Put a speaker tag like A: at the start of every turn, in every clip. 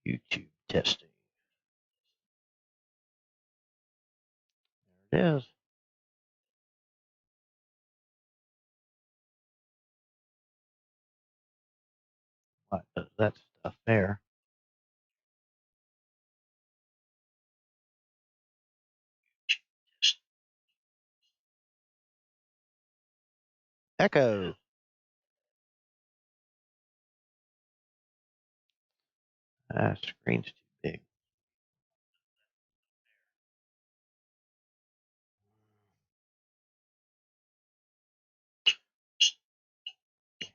A: YouTube testing. There it is. What does that stuff there? Echo. Screen's too big. Okay,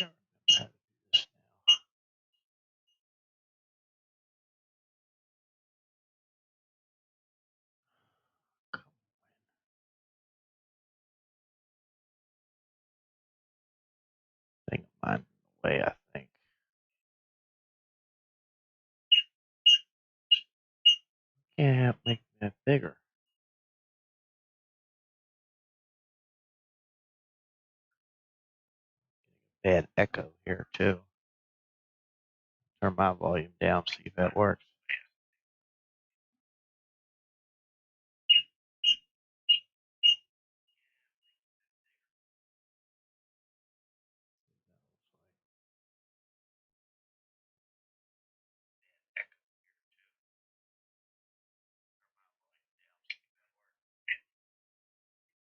A: I can't remember how to do this now. Thing of mine in the way, I think. Yeah, make that bigger. Bad echo here too. Turn my volume down, see if that works.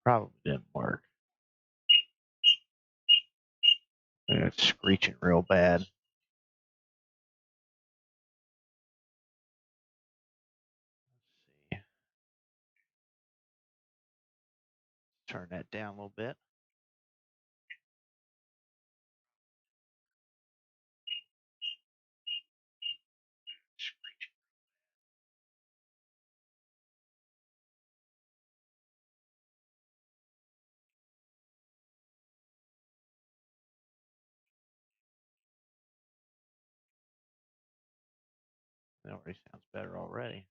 A: Probably didn't work. It's screeching real bad. Let's see. Turn that down a little bit. That already sounds better already.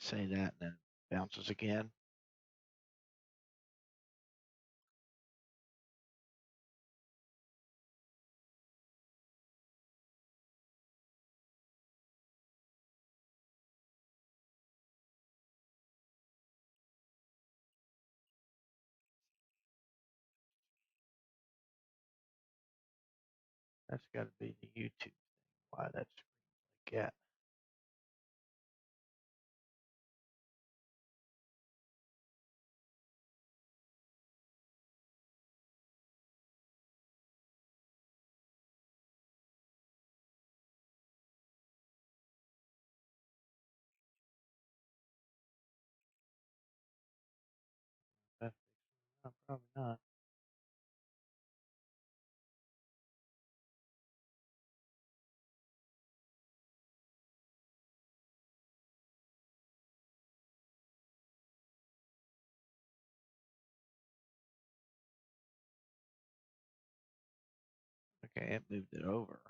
A: Say that and then bounces again. That's got to be the YouTube thing. Why that's like that. No, probably not. Okay, it moved it over.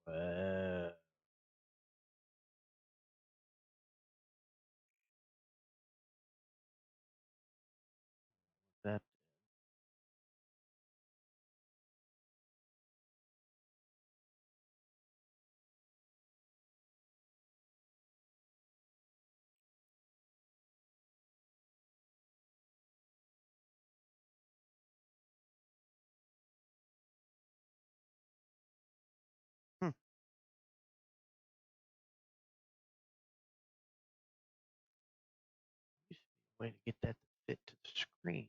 A: Well, that Way to get that to fit to the screen.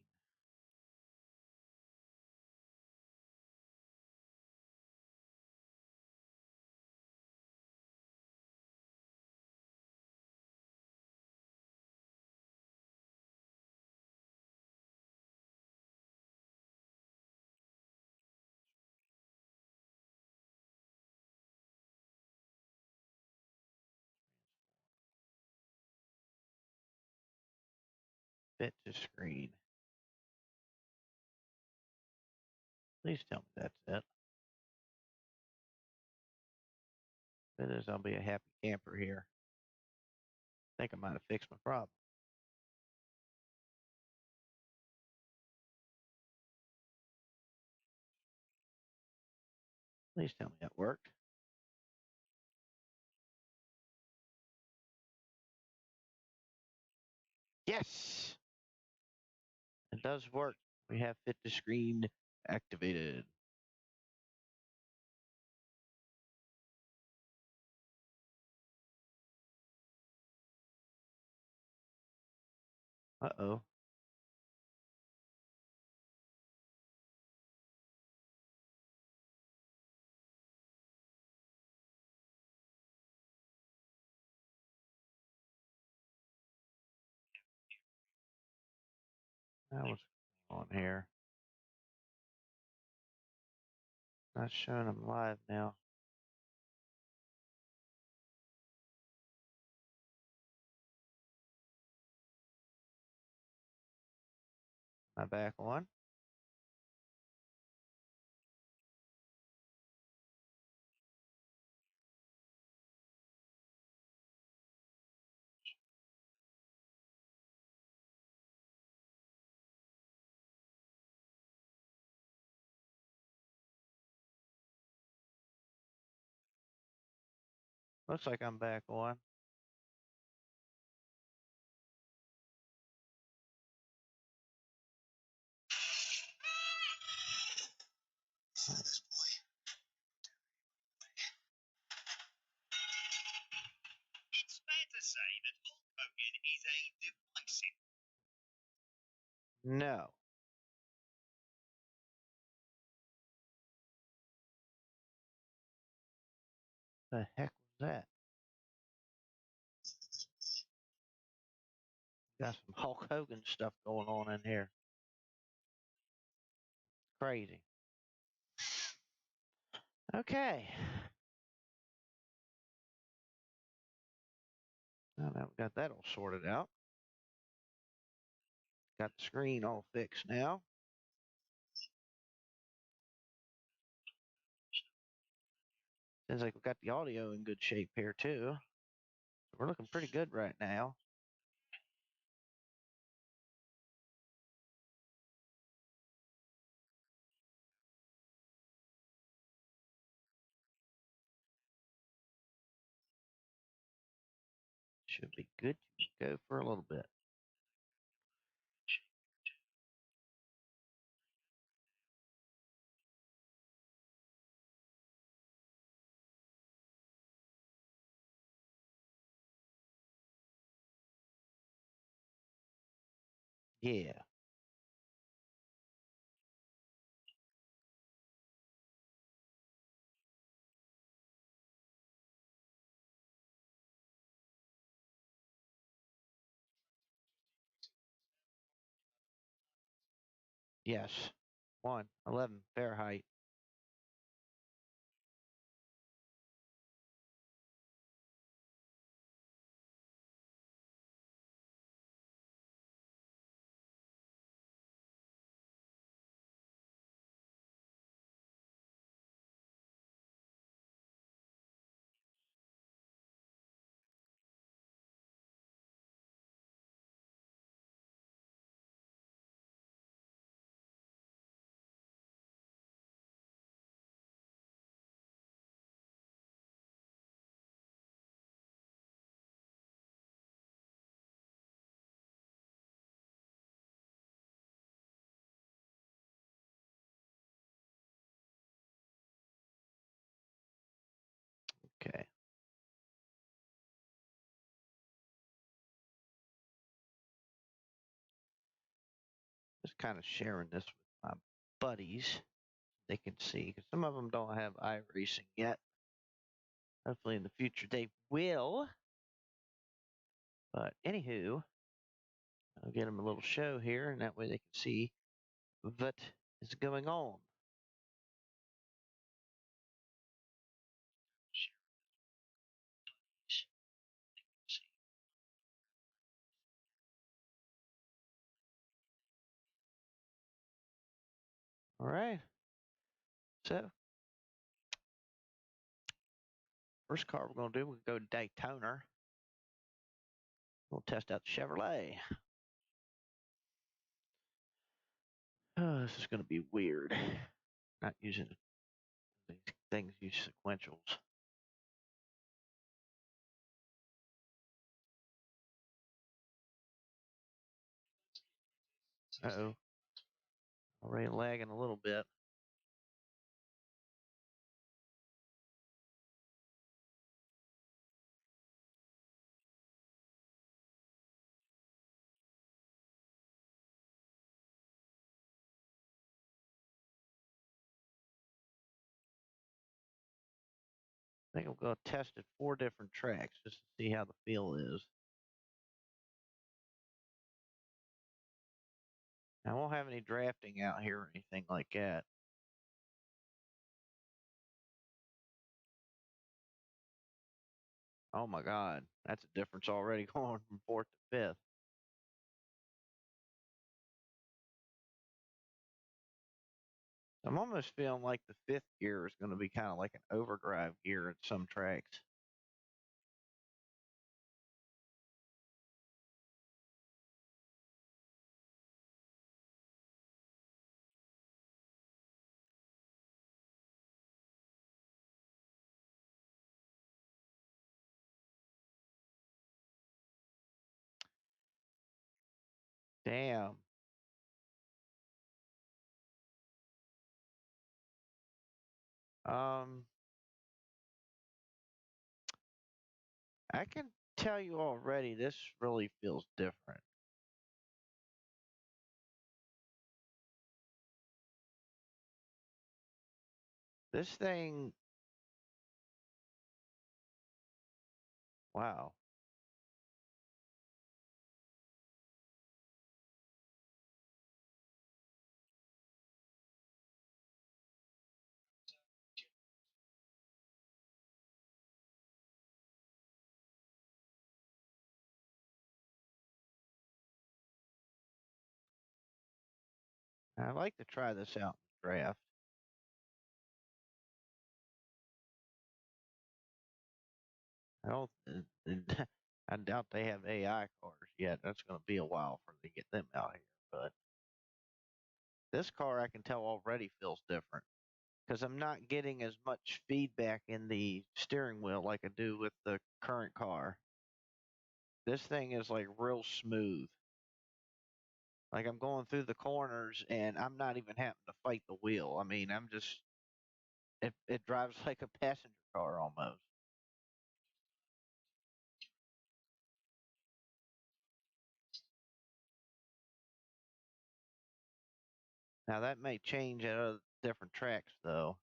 A: Fit to screen. Please tell me that's it. If it is, I'll be a happy camper here. I think I might have fixed my problem. Please tell me that worked. Yes, it does work. We have fit to screen activated. Uh-oh. Now what's going on here? Not showing them live now. Am I back on? Looks like I'm back on.
B: It's fair to say that Hulk Hogan is a divisive.
A: No. The heck was that? Got some Hulk Hogan stuff going on in here. Crazy. Okay. Now that we got that all sorted out. Got the screen all fixed now. Seems like we got the audio in good shape here too. So we're looking pretty good right now. Should be good to go for a little bit. Yeah. Yes. 111 Fahrenheit. Okay. kind of sharing this with my buddies. They can see because some of them don't have iRacing yet. Hopefully in the future they will. But anywho, I'll get them a little show here, and that way they can see what is going on. All right. So first car we're gonna do, we'll go to Daytona. We'll test out the Chevrolet. Oh, this is gonna be weird. Not using these things, use sequentials. Uh-oh. Already lagging a little bit. I think I'm going to test it 4 different tracks just to see how the feel is. I won't have any drafting out here or anything like that. Oh my God, that's a difference already going from fourth to fifth. I'm almost feeling like the fifth gear is going to be kind of like an overdrive gear at some tracks. Damn. Um, I can tell you already, this really feels different. This thing, wow. I'd like to try this out in the draft. I don't. I doubt they have AI cars yet. That's going to be a while for them to get them out here. But this car, I can tell already feels different because I'm not getting as much feedback in the steering wheel like I do with the current car. This thing is like real smooth. Like I'm going through the corners and I'm not even having to fight the wheel. I mean, I'm just it drives like a passenger car almost. Now that may change at other different tracks though.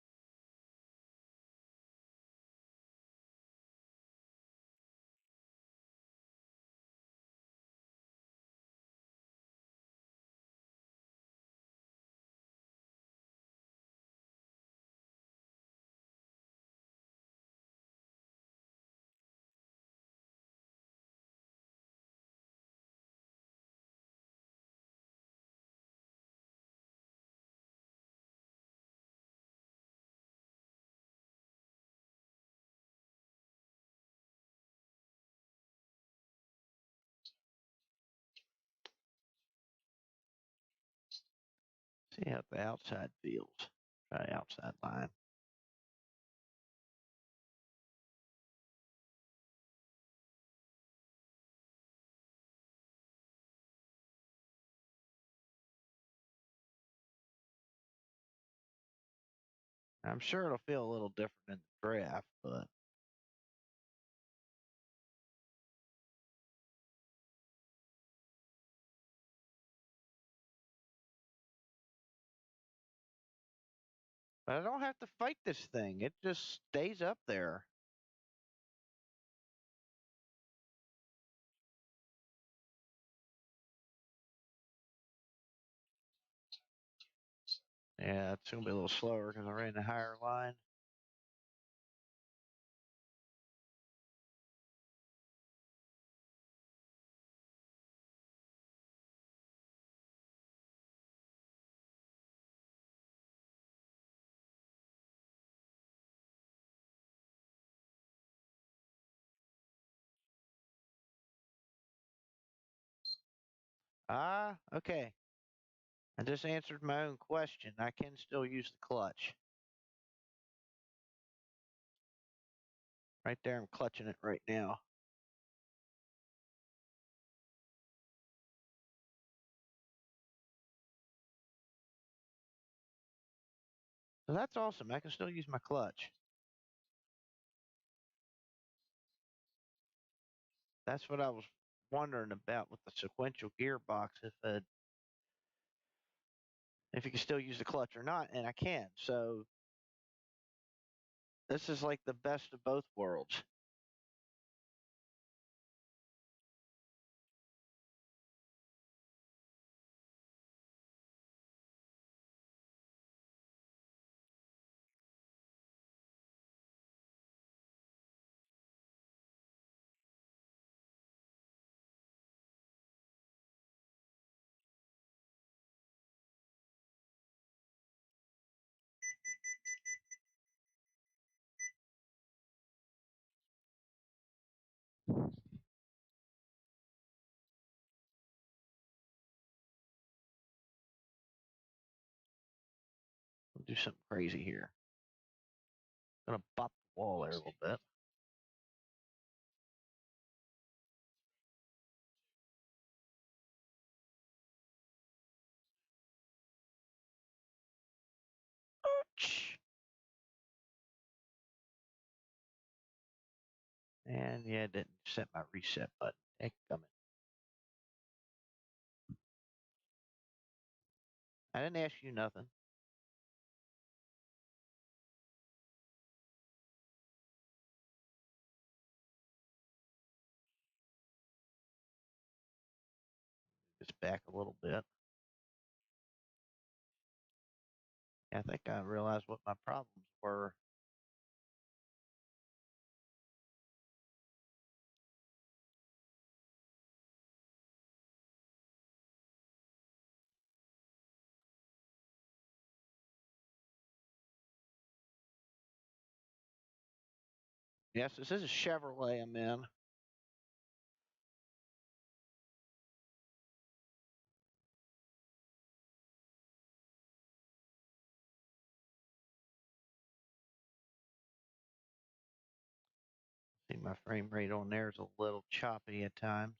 A: See how the outside feels. Try outside line. I'm sure it'll feel a little different in the draft, but But I don't have to fight this thing. It just stays up there. Yeah, it's gonna be a little slower because I ran the higher line. Ah, okay. I just answered my own question. I can still use the clutch. Right there, I'm clutching it right now. So that's awesome. I can still use my clutch. That's what I was wondering about with the sequential gearbox, if you can still use the clutch or not, and I can. So this is like the best of both worlds. We'll do something crazy here. Gonna bop the wall there a little bit. Ouch. And yeah, it didn't set my reset button. Heck, coming. I didn't ask you nothing. Just back a little bit. I think I realized what my problems were. Yes, this is a Chevrolet I'm in. See, my frame rate on there is a little choppy at times.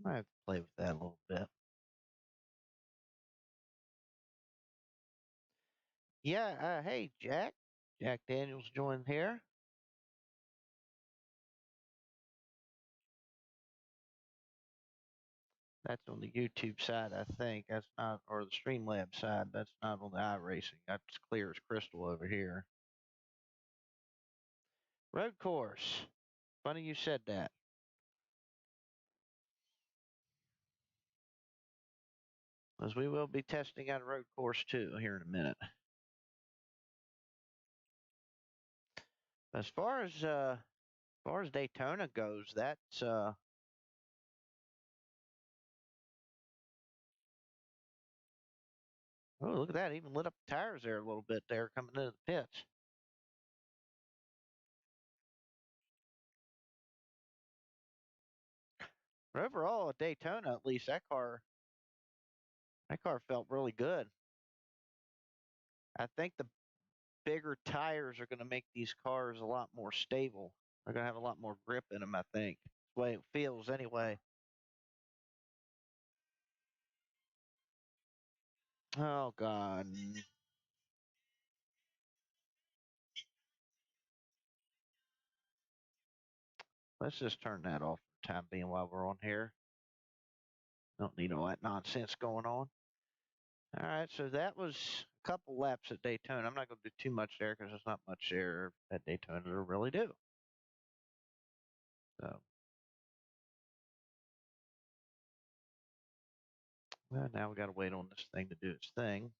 A: I have to play with that a little bit. Yeah, hey, Jack. Jack Daniels joined here. That's on the YouTube side, I think. That's not, or the Streamlab side. That's not on the iRacing. That's clear as crystal over here. Road course. Funny you said that. As we will be testing out a road course too here in a minute. As far as Daytona goes, that's oh, look at that. Even lit up the tires there a little bit there coming into the pits. But overall, at Daytona, at least that car felt really good. I think the bigger tires are going to make these cars a lot more stable. They're going to have a lot more grip in them, I think. That's the way it feels anyway. Oh, God. Let's just turn that off for the time being while we're on here. Don't need all that nonsense going on. All right, so that was a couple laps at Daytona. I'm not going to do too much there because there's not much there at Daytona to really do. So, well, now we got to wait on this thing to do its thing.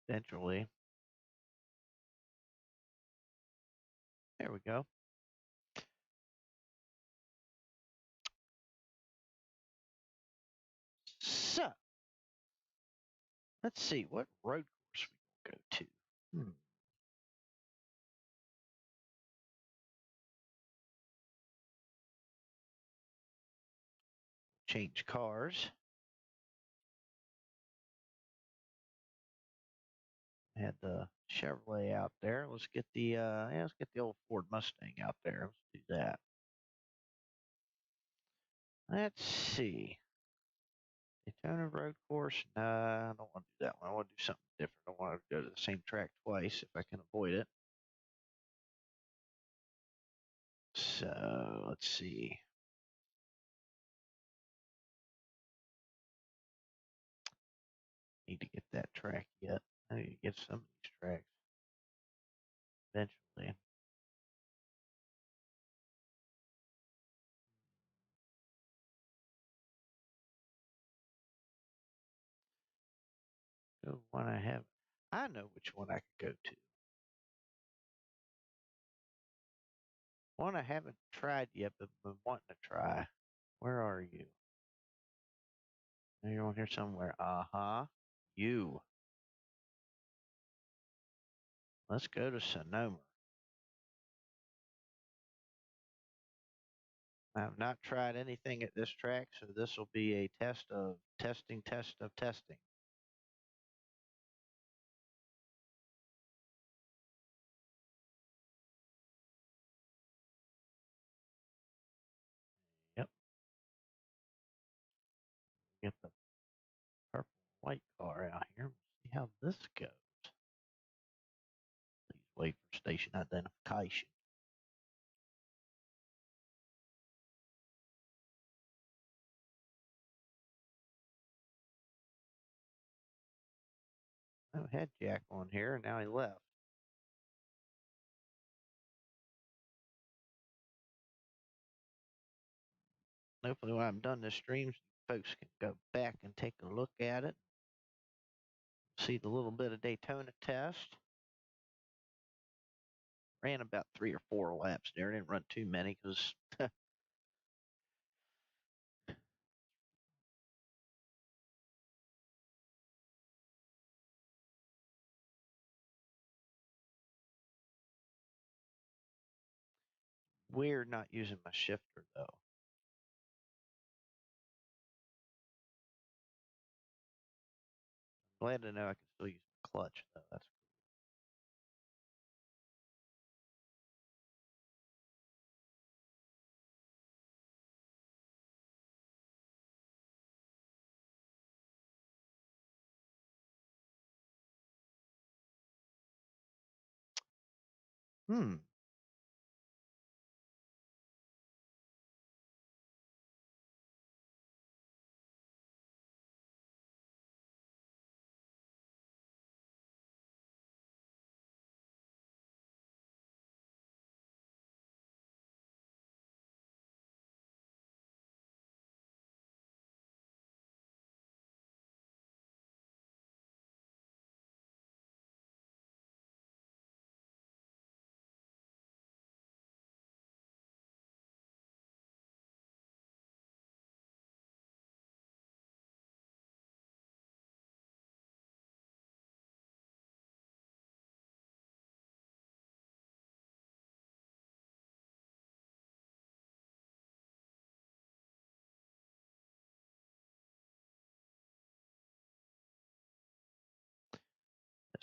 A: Eventually, there we go. So, let's see what road course we can go to. Change cars. Had the Chevrolet out there. Let's get the old Ford Mustang out there. Let's do that. Let's see. Daytona road course. Nah, I don't want to do that one. I want to do something different. I want to go to the same track twice if I can avoid it. So let's see. Need to get that track yet. I need to get some of these tracks eventually. Go one I have. I know which one I could go to. One I haven't tried yet, but been wanting to try. Where are you? You're on here somewhere. Uh-huh. You. Let's go to Sonoma. I've not tried anything at this track, so this will be a test of testing, test of testing. Yep. Get the purple white car out here. See how this goes. Please wait for station identification. I had Jack on here, and now he left. Hopefully, when I'm done this stream, folks can go back and take a look at it. See the little bit of Daytona test. Ran about 3 or 4 laps there. Didn't run too many because we're not using my shifter though. Glad to know I can still use the clutch though. That's cool.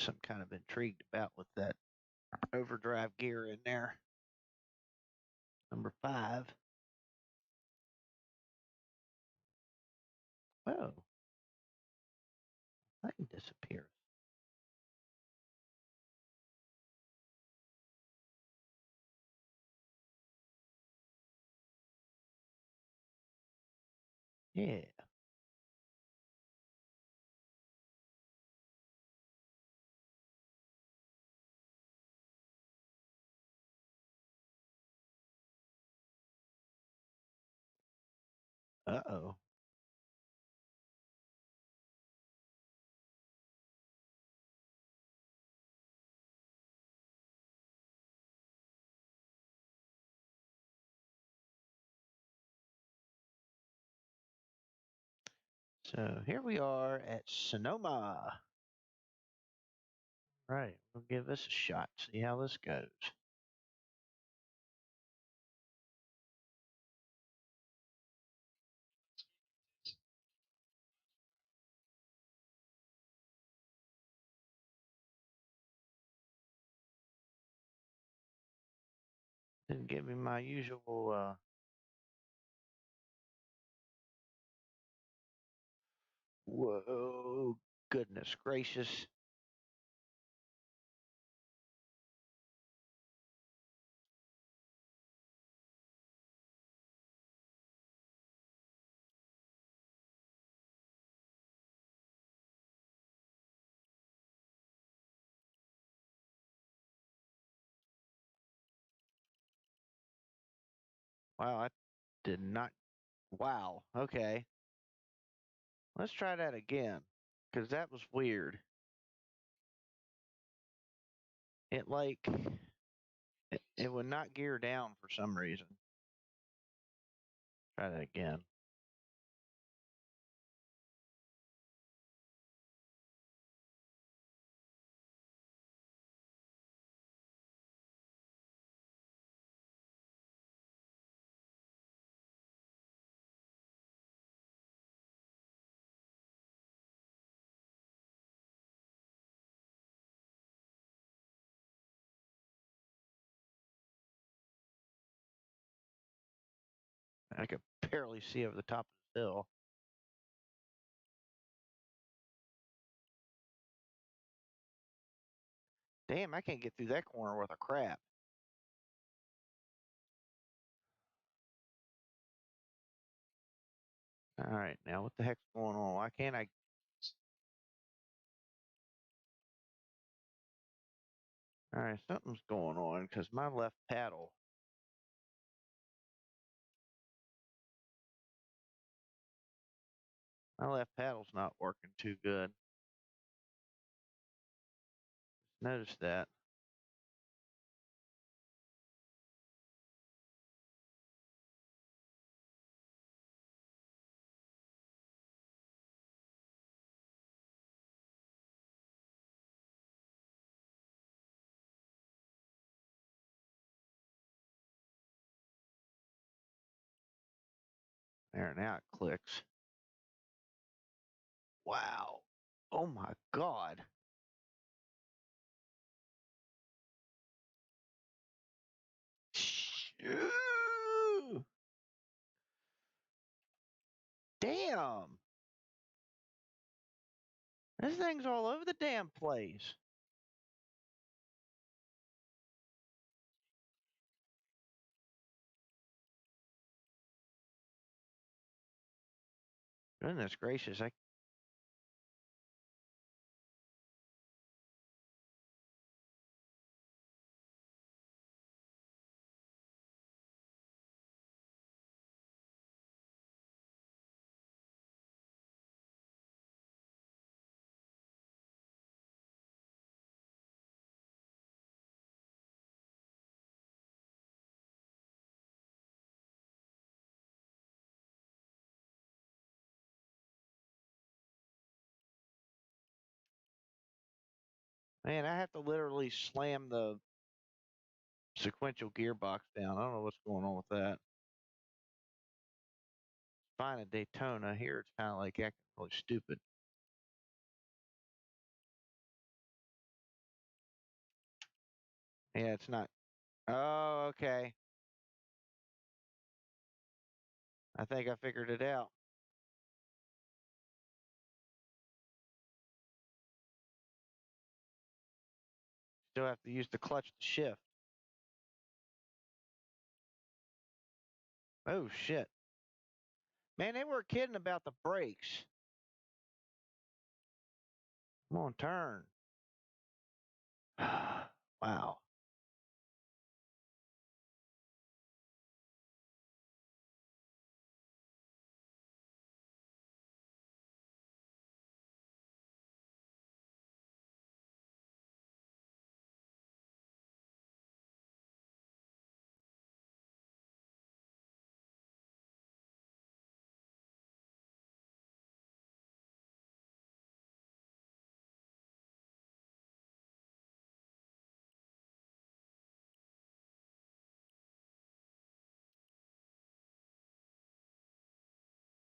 A: I'm kind of intrigued about with that overdrive gear in there. Number 5. Oh, thing disappears. Yeah. Uh-oh. So here we are at Sonoma. Right. We'll give this a shot. See how this goes. Didn't give me my usual whoa, goodness gracious. Wow, I did not. Wow. Okay. Let's try that again. Because that was weird. It like, it would not gear down for some reason. Try that again. I could barely see over the top of the hill. Damn, I can't get through that corner worth of crap. All right, now what the heck's going on? Why can't I? All right, something's going on because my left paddle's not working too good. Notice that. There, now it clicks. Wow. Oh my God. Shoo! Damn. This thing's all over the damn place. Goodness gracious. Man, I have to literally slam the sequential gearbox down. I don't know what's going on with that. Fine at Daytona. Here it's kind of like acting really stupid. Yeah, it's not. Oh, okay. I think I figured it out. Still have to use the clutch to shift. Oh, shit. Man, they were kidding about the brakes. Come on, turn. Wow.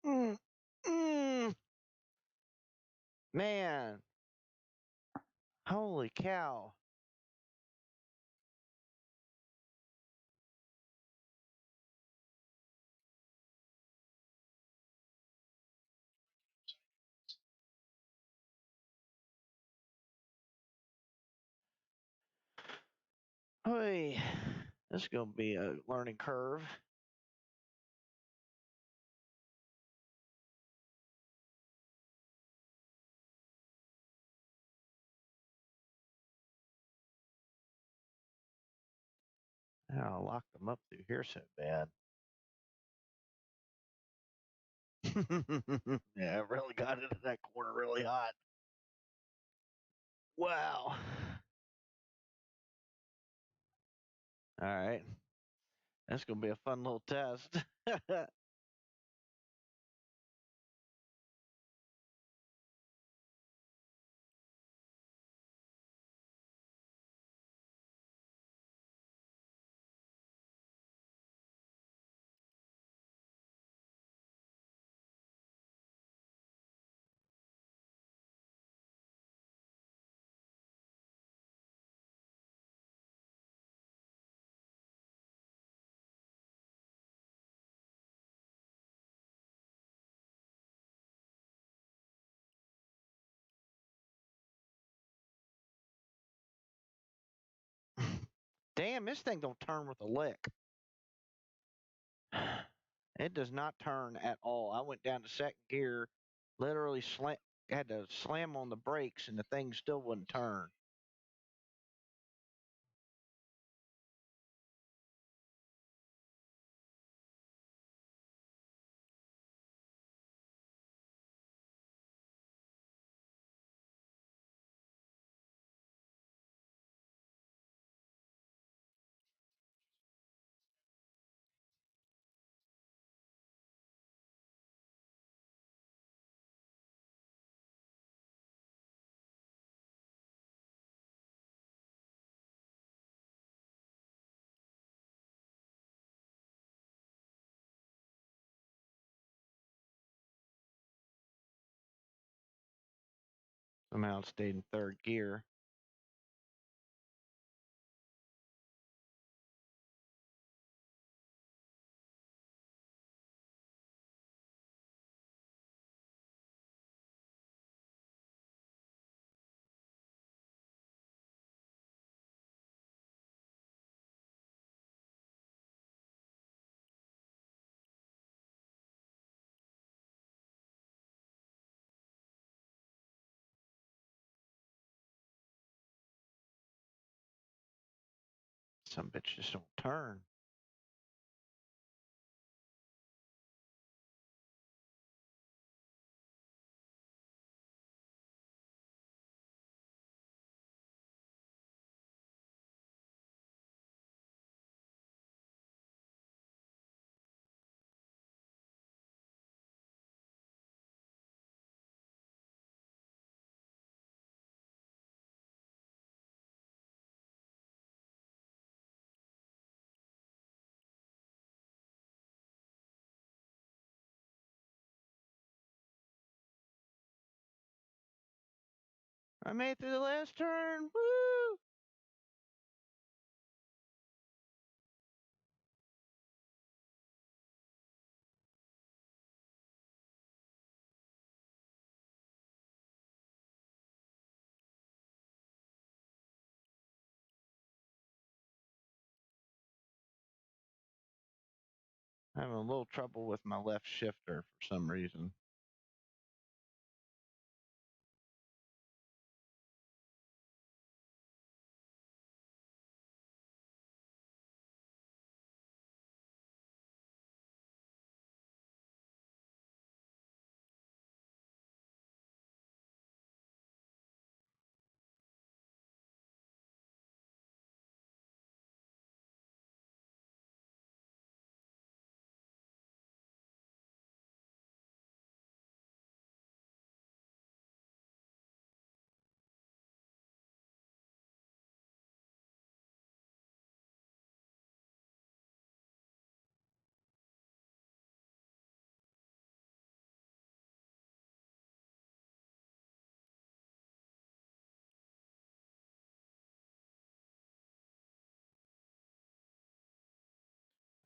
A: Mm, mm, man, holy cow. Hey, this is going to be a learning curve. I locked them up through here so bad. Yeah, I really got into that corner really hot. Wow. All right. That's going to be a fun little test. Damn, this thing don't turn with a lick. It does not turn at all. I went down to second gear, literally had to slam on the brakes, and the thing still wouldn't turn. Somehow it stayed in third gear. Some bitch just don't turn. I made it through the last turn. Woo! I'm having a little trouble with my left shifter for some reason.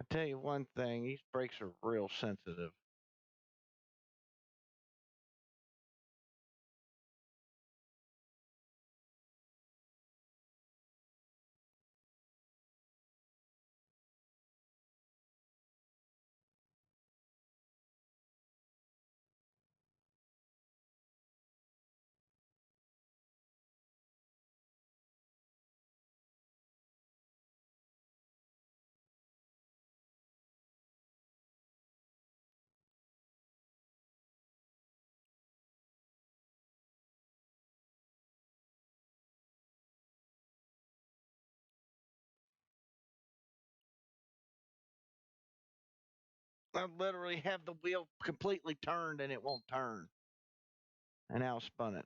A: I tell you one thing, these brakes are real sensitive. I literally have the wheel completely turned and it won't turn. And now spun it.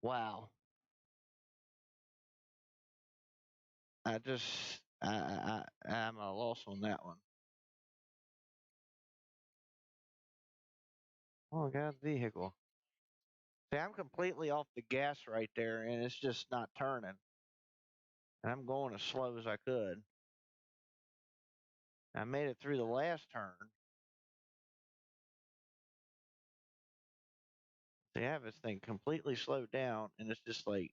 A: Wow. I just, I'm a loss on that one. Oh, I got a vehicle. See, I'm completely off the gas right there, and it's just not turning. And I'm going as slow as I could. I made it through the last turn. They have this thing completely slowed down, and it's just like,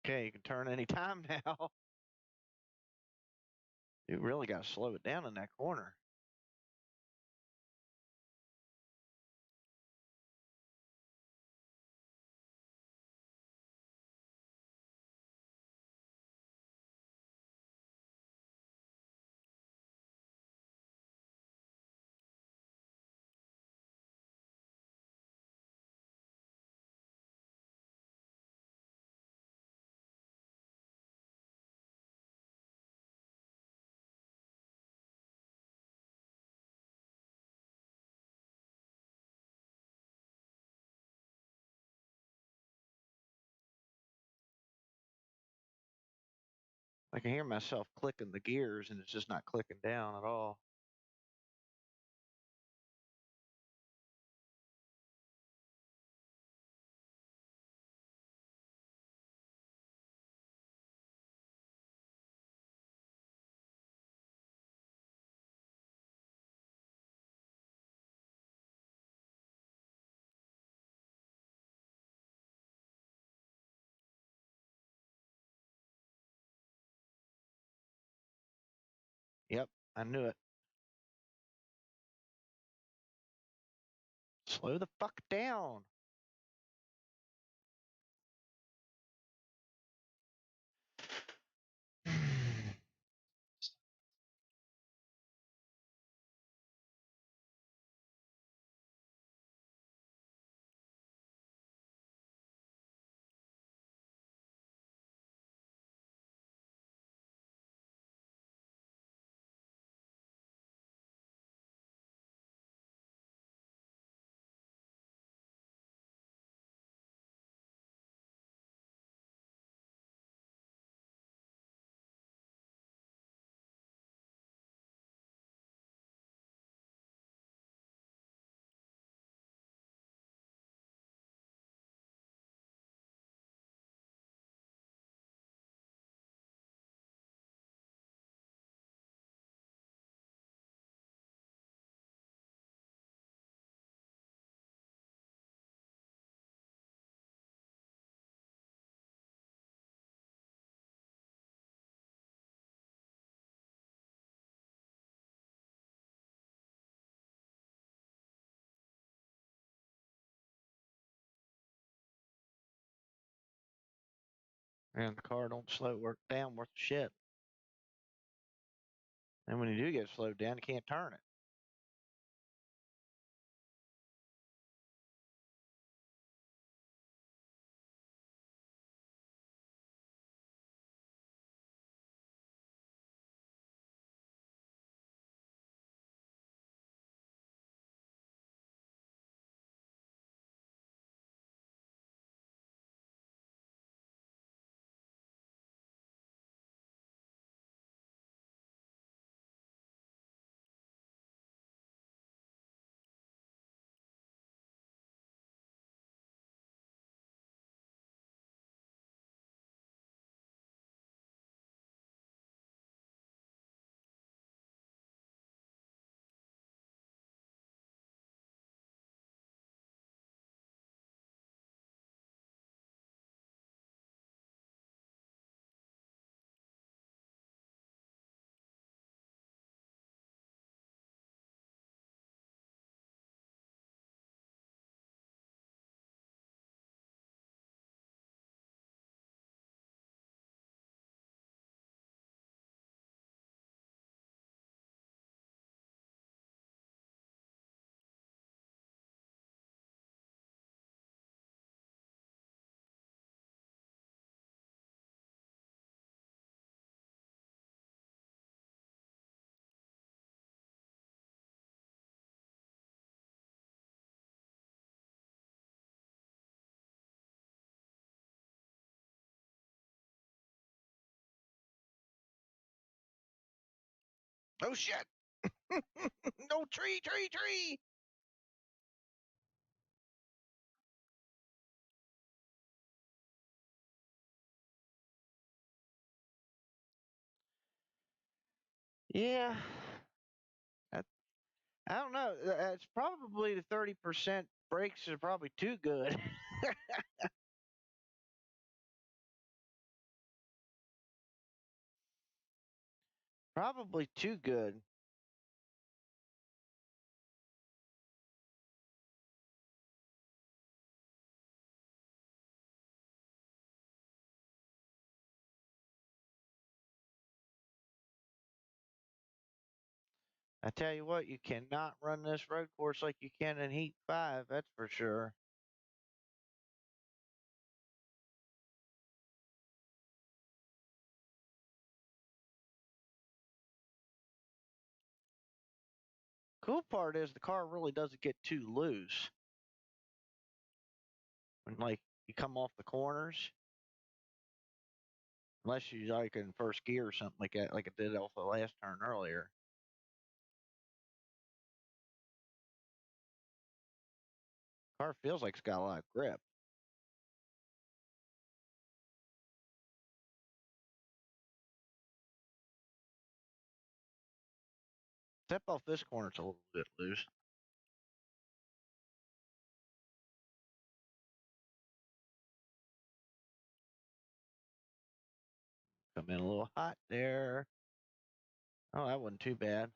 A: okay, you can turn any time now. You really got to slow it down in that corner. I can hear myself clicking the gears, and it's just not clicking down at all. Yep, I knew it. Slow the fuck down. And the car don't slow work down worth shit. And when you do get slowed down, you can't turn it. Oh shit! No tree, tree, tree! Yeah, I don't know. It's probably the 30% brakes are probably too good. Probably too good. I tell you what, you cannot run this road course like you can in Heat 5, that's for sure. Cool part is the car really doesn't get too loose when like you come off the corners, unless you like in first gear or something like that, like it did off the last turn earlier. Car feels like it's got a lot of grip. Step off this corner, it's a little bit loose. Come in a little hot there. Oh, that wasn't too bad.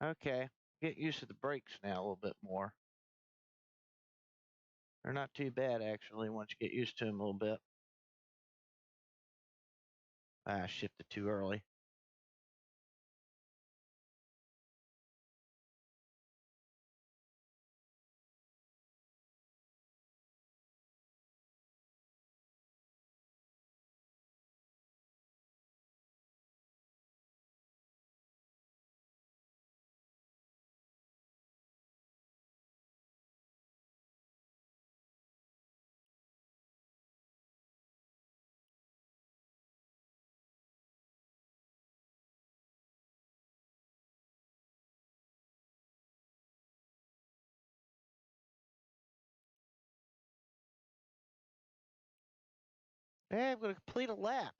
A: Okay, get used to the brakes now a little bit more. They're not too bad actually once you get used to them a little bit. I shifted too early. Hey, I'm going to complete a lap.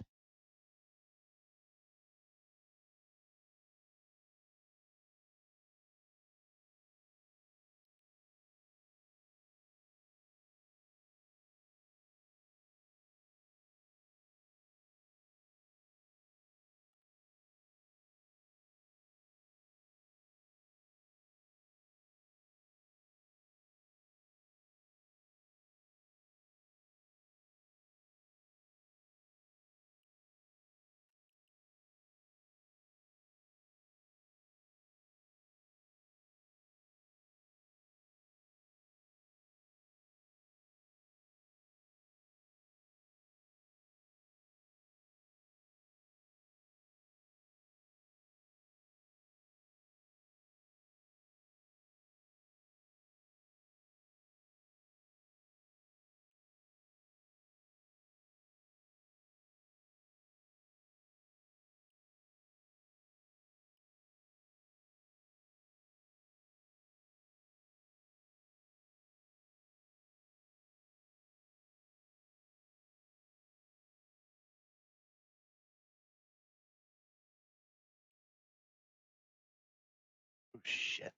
A: Oh, shit.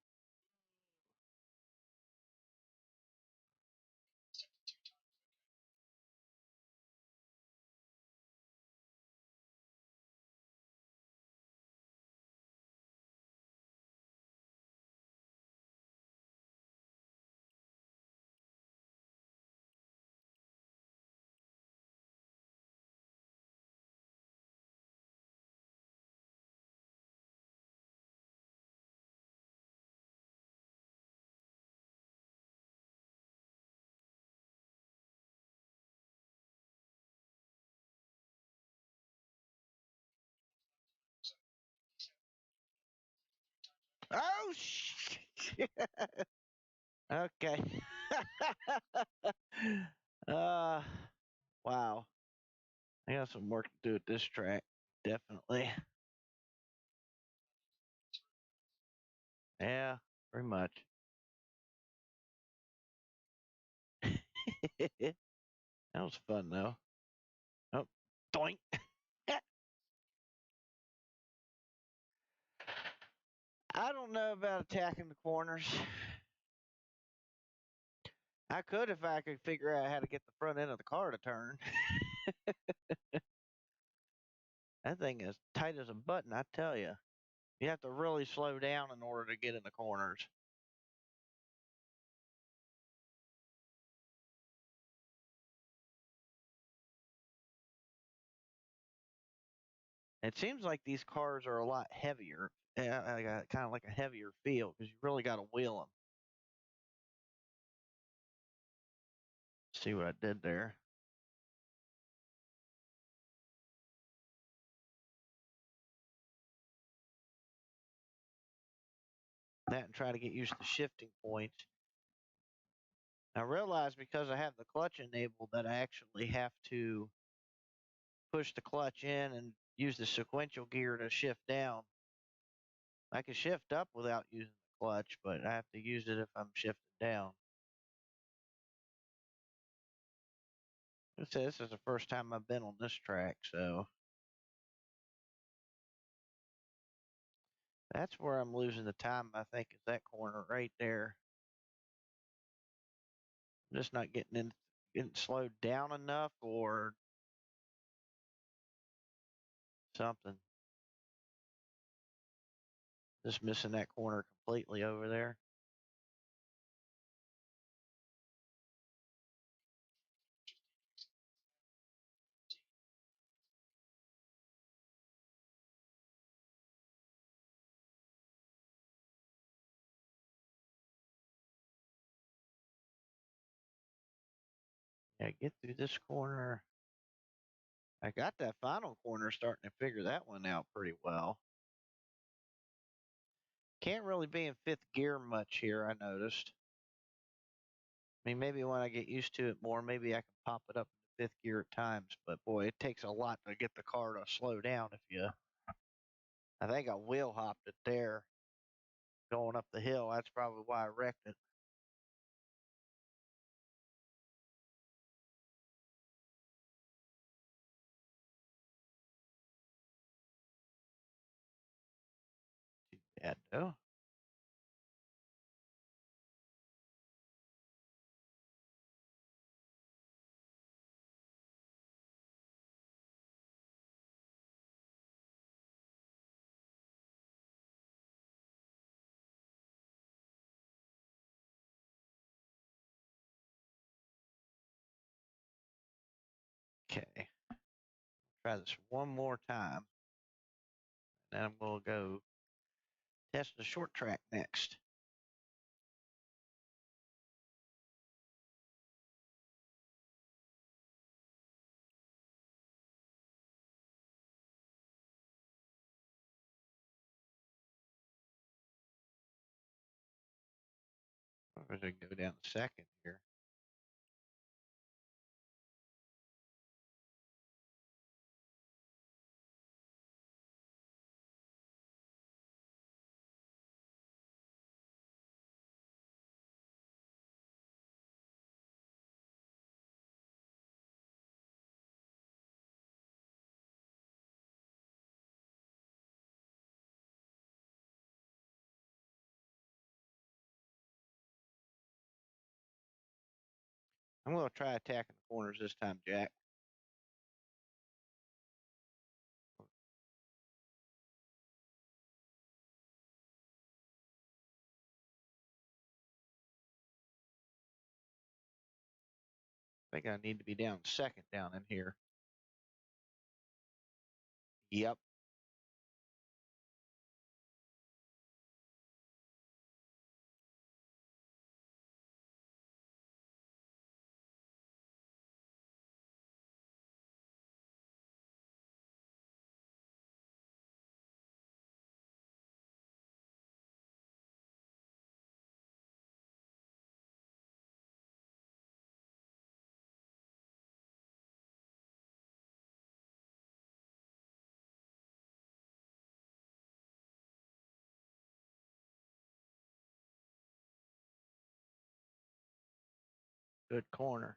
A: Oh, shit. Okay. uh, wow. I got some work to do at this track. Definitely. Yeah, pretty much. That was fun though. Oh, doink. I don't know about attacking the corners. I could if I could figure out how to get the front end of the car to turn. That thing is tight as a button, I tell you. You have to really slow down in order to get in the corners. It seems like these cars are a lot heavier, kind of like a heavier feel because you really got to wheel them. See what I did there? That and try to get used to shifting points. I realize because I have the clutch enabled that I actually have to push the clutch in and use the sequential gear to shift down. I can shift up without using the clutch, but I have to use it if I'm shifting down. This is the first time I've been on this track, so that's where I'm losing the time, I think, is that corner right there. I'm just not getting slowed down enough or something. Just missing that corner completely over there. Yeah, get through this corner. I got that final corner starting to figure that one out pretty well. Can't really be in fifth gear much here, I noticed. I mean, maybe when I get used to it more, maybe I can pop it up to fifth gear at times. But boy, it takes a lot to get the car to slow down. If you, I think I wheel hopped it there going up the hill. That's probably why I wrecked it. Too bad though. Okay, try this one more time, and then I'm gonna go test the short track next. I'm gonna go down the second here. I'm gonna try attacking the corners this time, Jack. I think I need to be down second down in here. Yep. Good corner.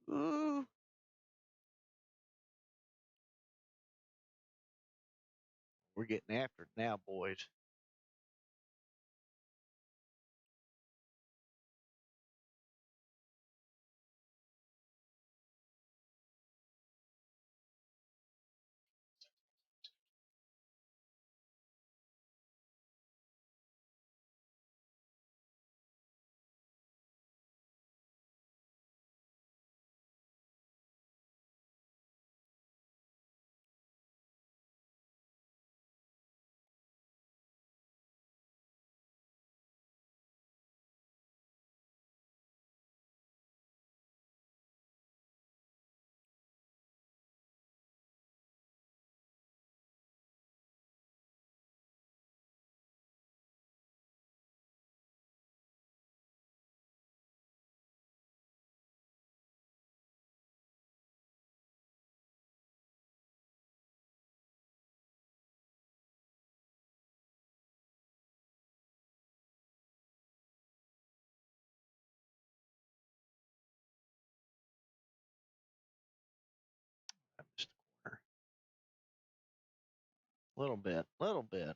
A: Ooh. We're getting after it now, boys. Little bit, little bit.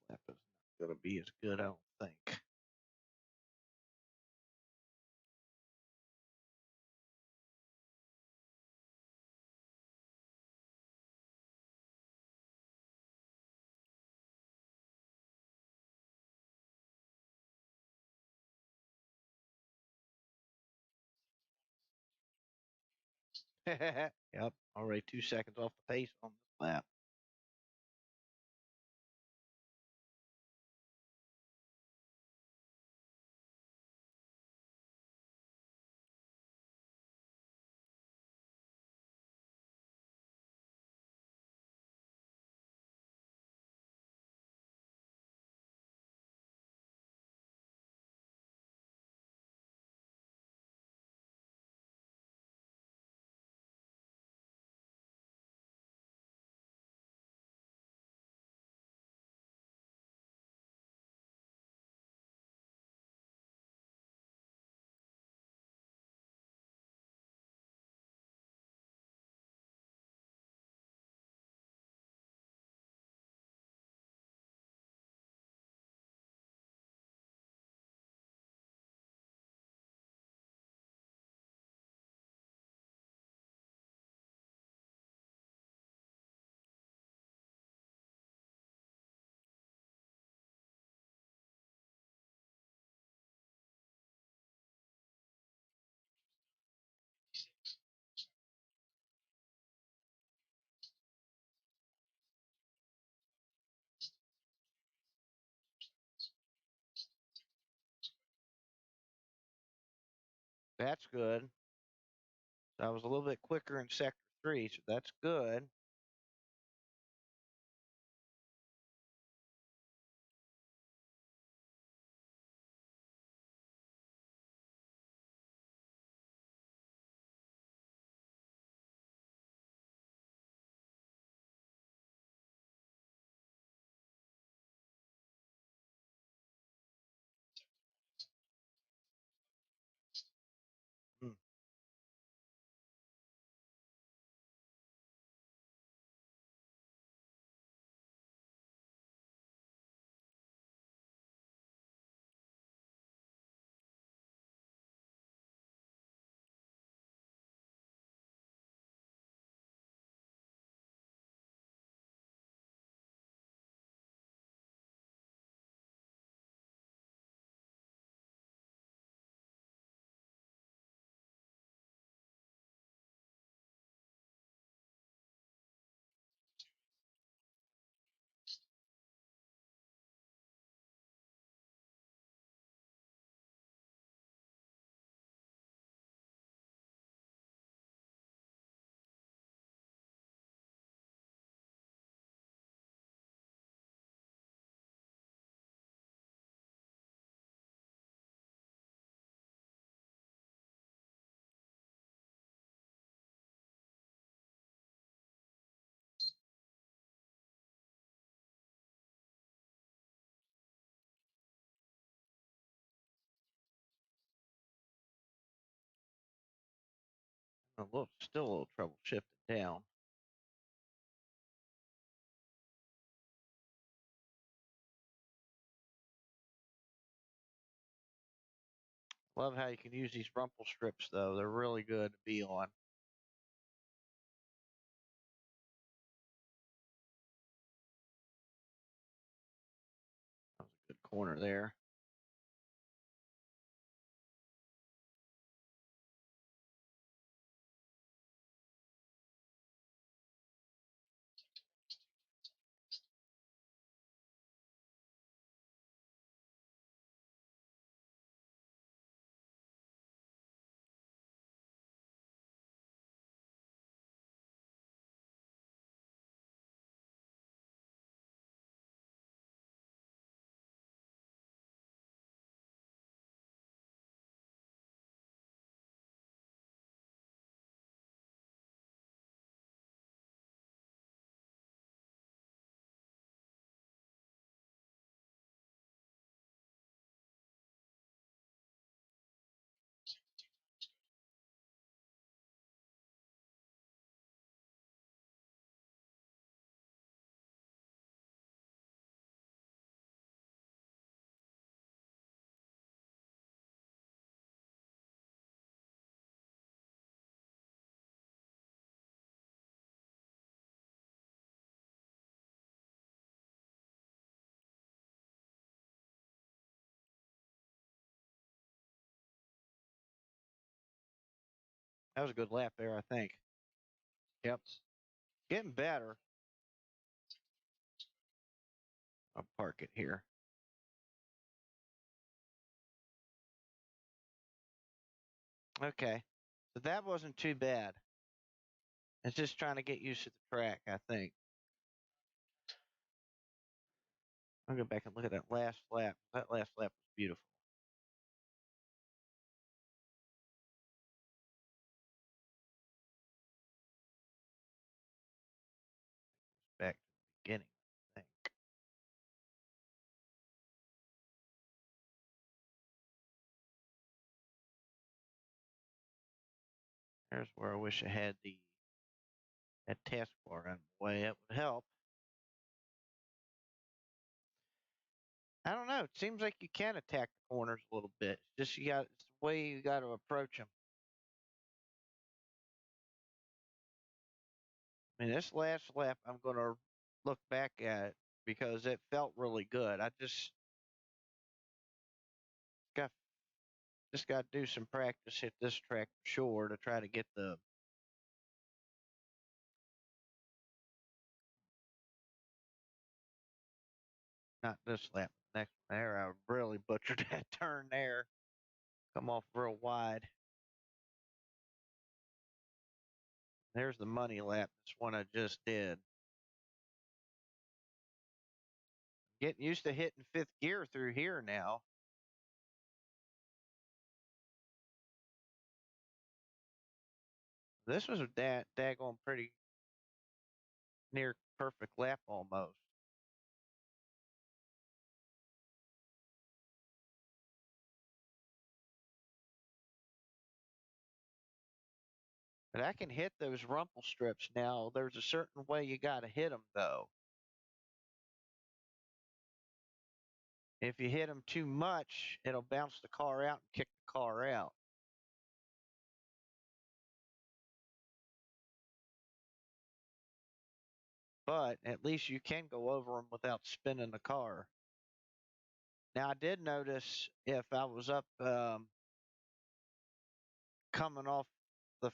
A: Slap is not going to be as good, I don't think. Yep, already 2 seconds off the pace on this lap. That's good. So I was a little bit quicker in sector three, so that's good. Hmm. Still a little trouble shifting down. Love how you can use these rumple strips, though. They're really good to be on. That was a good corner there. That was a good lap there, I think. Yep. Getting better. I'll park it here. Okay. So that wasn't too bad. It's just trying to get used to the track, I think. I'll go back and look at that last lap. That last lap was beautiful. Back to the beginning, I think. There's where I wish I had the that taskbar on the way. It would help. I don't know. It seems like you can attack the corners a little bit. It's just it's the way you got to approach them. I mean, this last lap, I'm going to look back at it because it felt really good. I got got to do some practice hit this track for sure to try to get the not this lap, next one there. I really butchered that turn there. Come off real wide. There's the money lap. This one I just did. Getting used to hitting fifth gear through here now. This was a daggone pretty near perfect lap almost. But I can hit those rumple strips now. There's a certain way you got to hit them though. If you hit them too much, it'll bounce the car out and kick the car out. But at least you can go over them without spinning the car. Now I did notice if I was up coming off the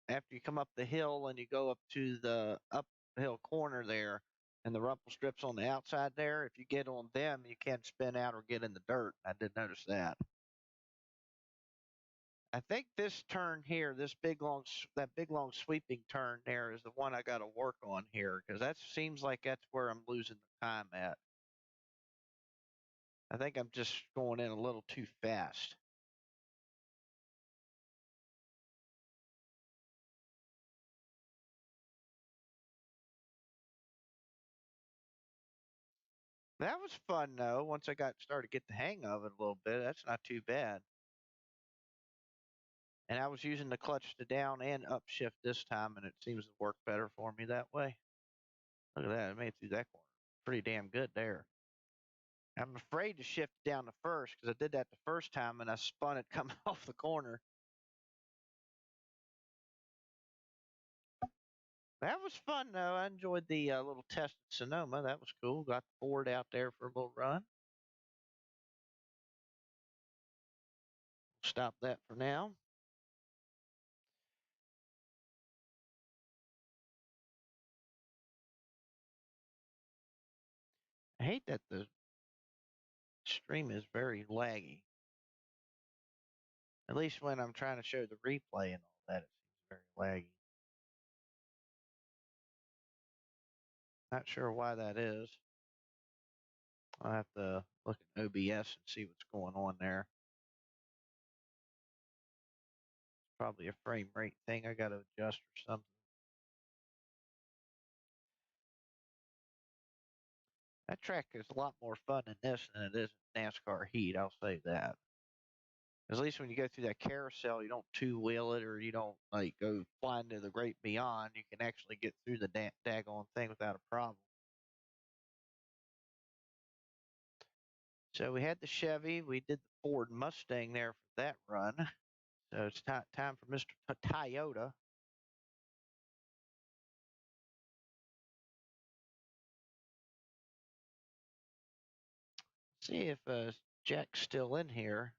A: after you come up the hill and you go up to the uphill corner there, and the rumple strips on the outside there, if you get on them, you can't spin out or get in the dirt. I did notice that. I think this turn here, that big long sweeping turn there is the one I got to work on here because that seems like that's where I'm losing the time at. I think I'm just going in a little too fast. That was fun though. Once I got started to get the hang of it a little bit, that's not too bad. And I was using the clutch to down and upshift this time, and it seems to work better for me that way. Look at that. I made it through that corner. Pretty damn good there. I'm afraid to shift down the first because I did that the first time and I spun it coming off the corner. That was fun though. I enjoyed the little test at Sonoma. That was cool. Got the Ford out there for a little run. Stop that for now. I hate that the stream is very laggy. At least when I'm trying to show the replay and all that, it seems very laggy. Not sure why that is. I'll have to look at OBS and see what's going on there. It's probably a frame rate thing I got to adjust or something. That track is a lot more fun in this than it is in NASCAR Heat. I'll say that. At least when you go through that carousel, you don't two wheel it or you don't like go flying to the great beyond. You can actually get through the daggone thing without a problem. So we had the Chevy. We did the Ford Mustang there for that run. So it's time for Mr. Toyota. See if Jack's still in here.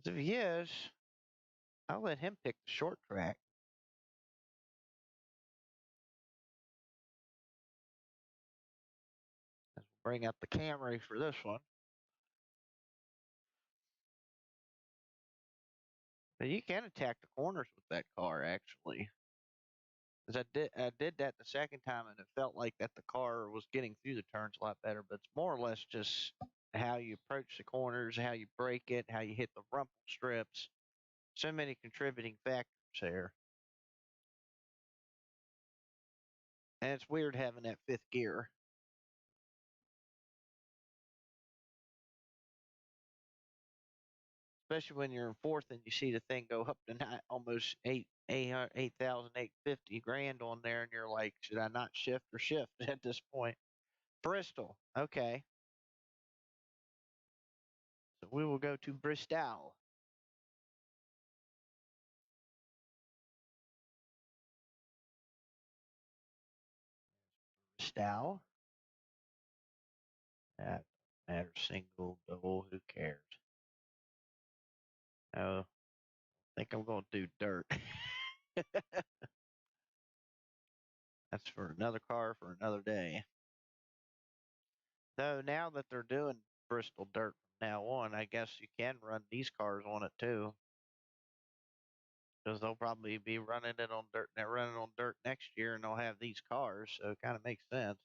A: If he is, I'll let him pick the short track. Let's bring out the Camry for this one. But you can attack the corners with that car, actually. Because I did that the second time, and it felt like that the car was getting through the turns a lot better. But it's more or less just how you approach the corners, how you brake it, how you hit the rumble strips. So many contributing factors there. And it's weird having that fifth gear, especially when you're in fourth and you see the thing go up to almost 8,850 grand on there, and you're like, should I not shift or shift at this point? Bristol, okay. So we will go to Bristol. Bristol. That matter single, double, who cares? Oh, I think I'm going to do dirt. That's for another car for another day. Though now that they're doing Bristol dirt from now on, I guess you can run these cars on it too, because they'll probably be running it on dirt. They're running on dirt next year, and they'll have these cars, so it kind of makes sense.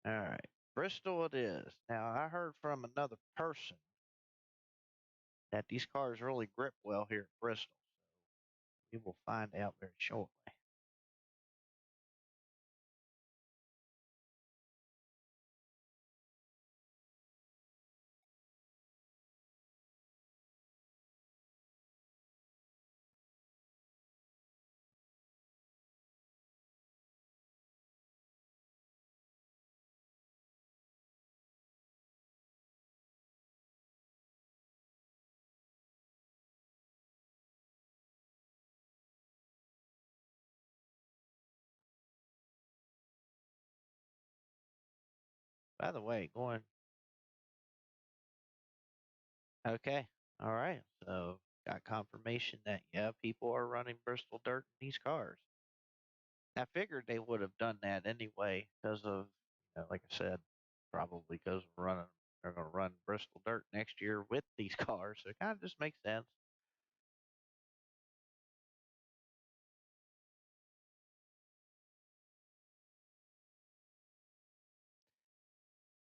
A: All right, Bristol it is. Now I heard from another person that these cars really grip well here at Bristol. We will find out very shortly. By the way, going okay. All right. So got confirmation that yeah, people are running Bristol dirt in these cars. I figured they would have done that anyway because of, like I said, probably because of running. They're going to run Bristol dirt next year with these cars, so it kind of just makes sense.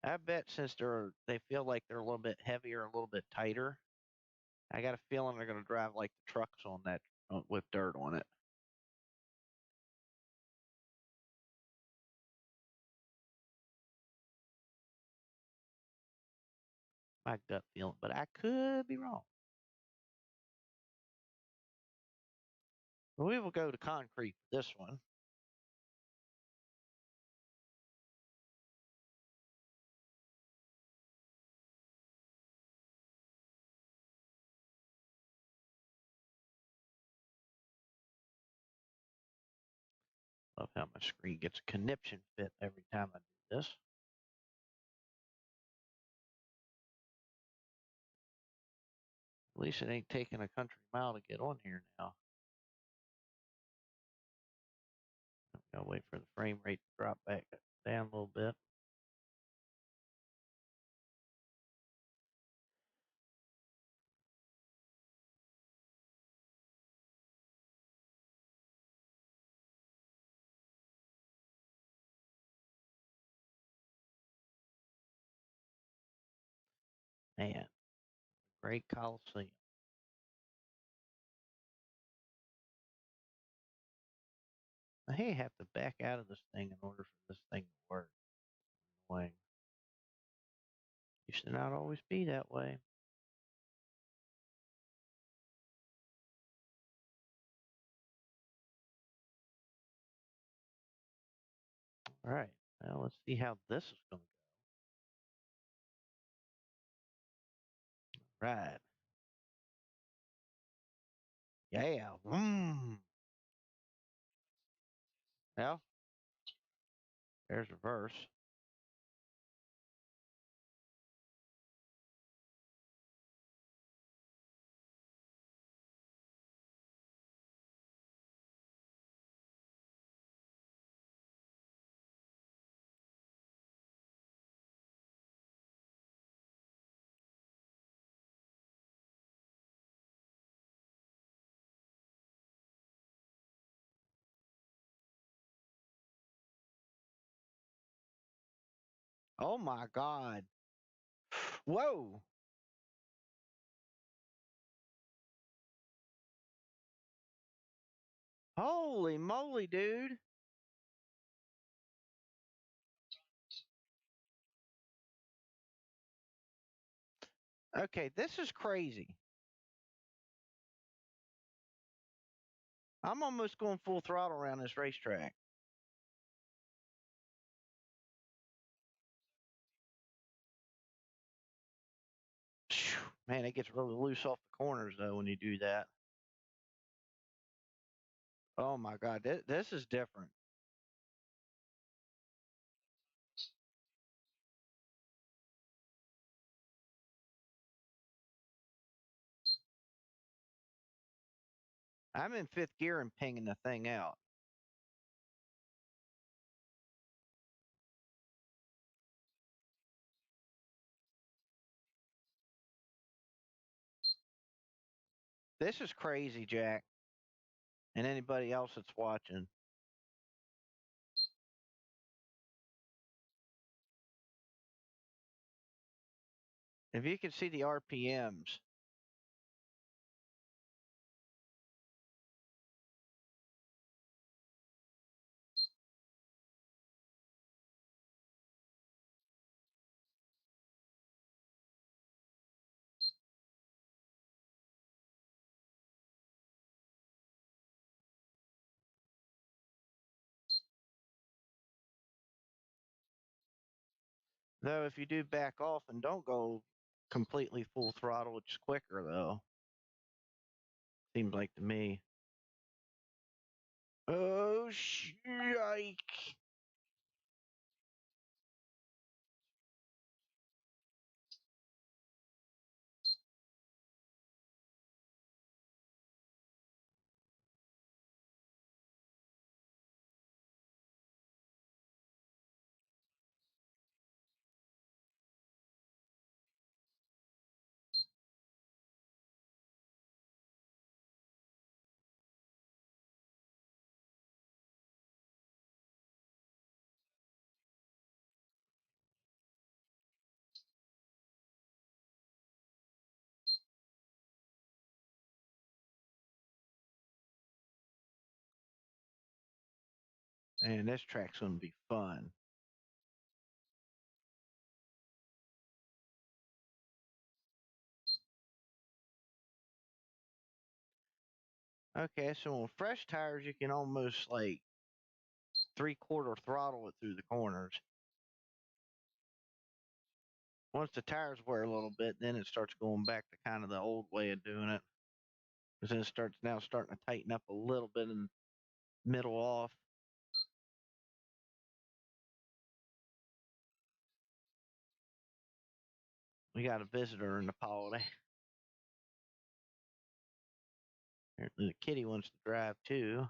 A: I bet since they feel like they're a little bit heavier, a little bit tighter. I got a feeling they're going to drive like the trucks on that with dirt on it. My gut feeling, but I could be wrong. We will go to concrete for this one. Love how my screen gets a conniption fit every time I do this. At least it ain't taking a country mile to get on here now. Gotta wait for the frame rate to drop back down a little bit. Man, great Coliseum. I have to back out of this thing in order for this thing to work. Annoying. Used to not always be that way. All right. Well, let's see how this is going to go. Right. Yeah. Yeah, there's reverse. Oh my God. Whoa. Holy moly, dude. Okay, this is crazy. I'm almost going full throttle around this racetrack. Phew, man, it gets really loose off the corners though when you do that. Oh my God, this is different. I'm in fifth gear and pinging the thing out. This is crazy, Jack, and anybody else that's watching. If you can see the RPMs, though, if you do back off and don't go completely full throttle, it's quicker though. Seems like to me. Oh, shike. And this track's going to be fun. Okay, so on fresh tires, you can almost like three-quarter throttle it through the corners. Once the tires wear a little bit, then it starts going back to kind of the old way of doing it. Because then it starting to tighten up a little bit in middle off. We got a visitor in the holiday. The kitty wants to drive too.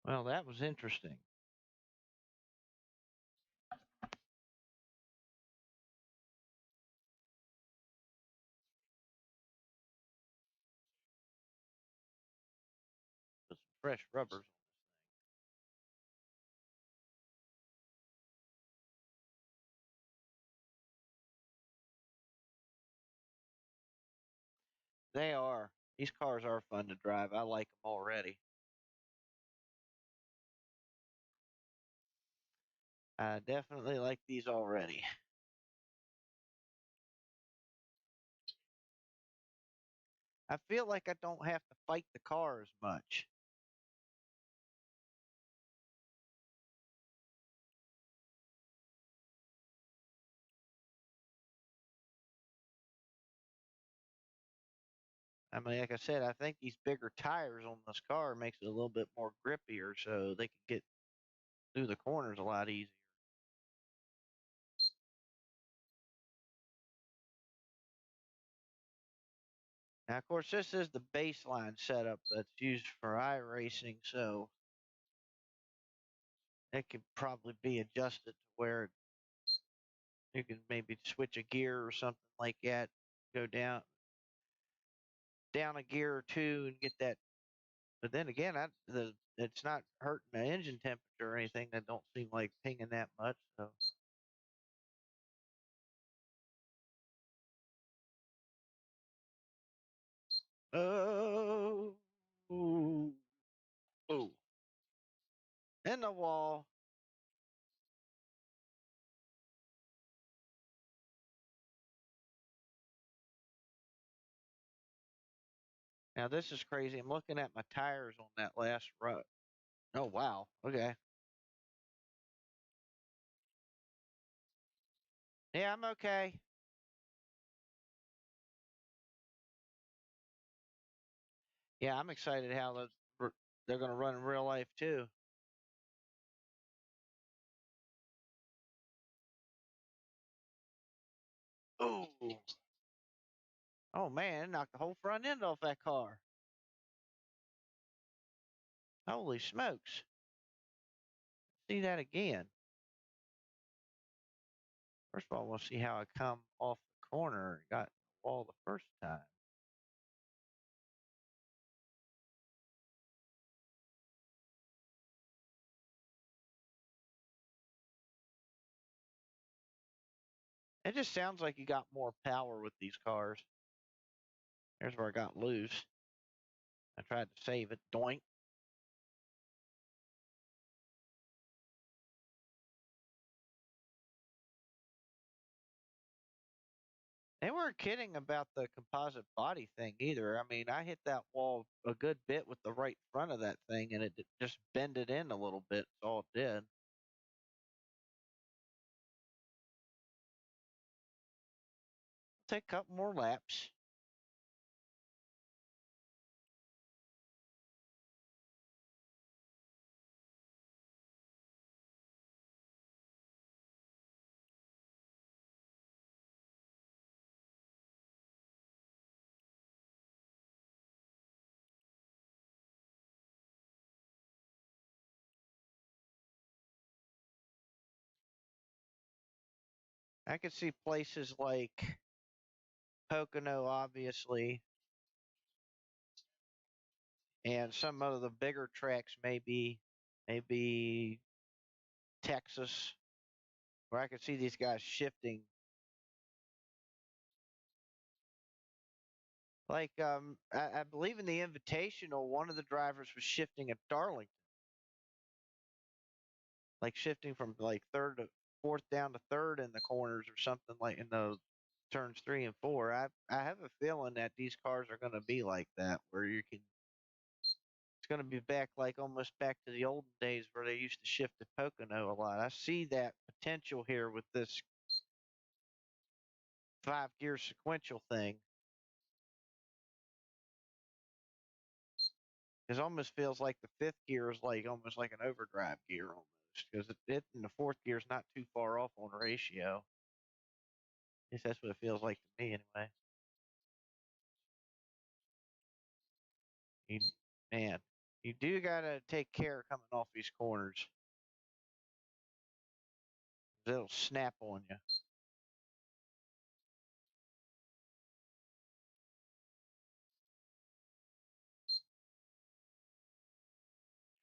A: Well, that was interesting. Put some fresh rubbers. They are. These cars are fun to drive. I like them already. I definitely like these already. I feel like I don't have to fight the car as much. I mean, like I said, I think these bigger tires on this car makes it a little bit more grippier, so they can get through the corners a lot easier. Now, of course, this is the baseline setup that's used for iRacing, so it could probably be adjusted to where you can maybe switch a gear or something like that, go down a gear or two and get that. But then again, it's not hurting the engine temperature or anything. That don't seem like pinging that much. So, oh, ooh, ooh, in the wall. Now this is crazy. I'm looking at my tires on that last rut. Oh wow. Okay. Yeah, I'm okay. Yeah, I'm excited how they're going to run in real life too. Oh, oh man, it knocked the whole front end off that car. Holy smokes. See that again. First of all, we'll see how I come off the corner and got the wall the first time. It just sounds like you got more power with these cars. Here's where I got loose. I tried to save it. Doink. They weren't kidding about the composite body thing either. I mean, I hit that wall a good bit with the right front of that thing, and it just bended in a little bit. That's all it did. Take a couple more laps. I could see places like Pocono, obviously, and some of the bigger tracks, maybe Texas, where I could see these guys shifting. Like, I believe in the Invitational, one of the drivers was shifting at Darlington, like shifting from like third to fourth down to third in the corners or something like in the turns 3 and 4. I have a feeling that these cars are going to be like that, where you can. It's going to be back like almost back to the olden days where they used to shift to Pocono a lot. I see that potential here with this 5 gear sequential thing. It almost feels like the fifth gear is like almost like an overdrive gear almost because it and the fourth gear is not too far off on ratio. At least that's what it feels like to me anyway. You, man, you do gotta take care coming off these corners. It'll snap on you.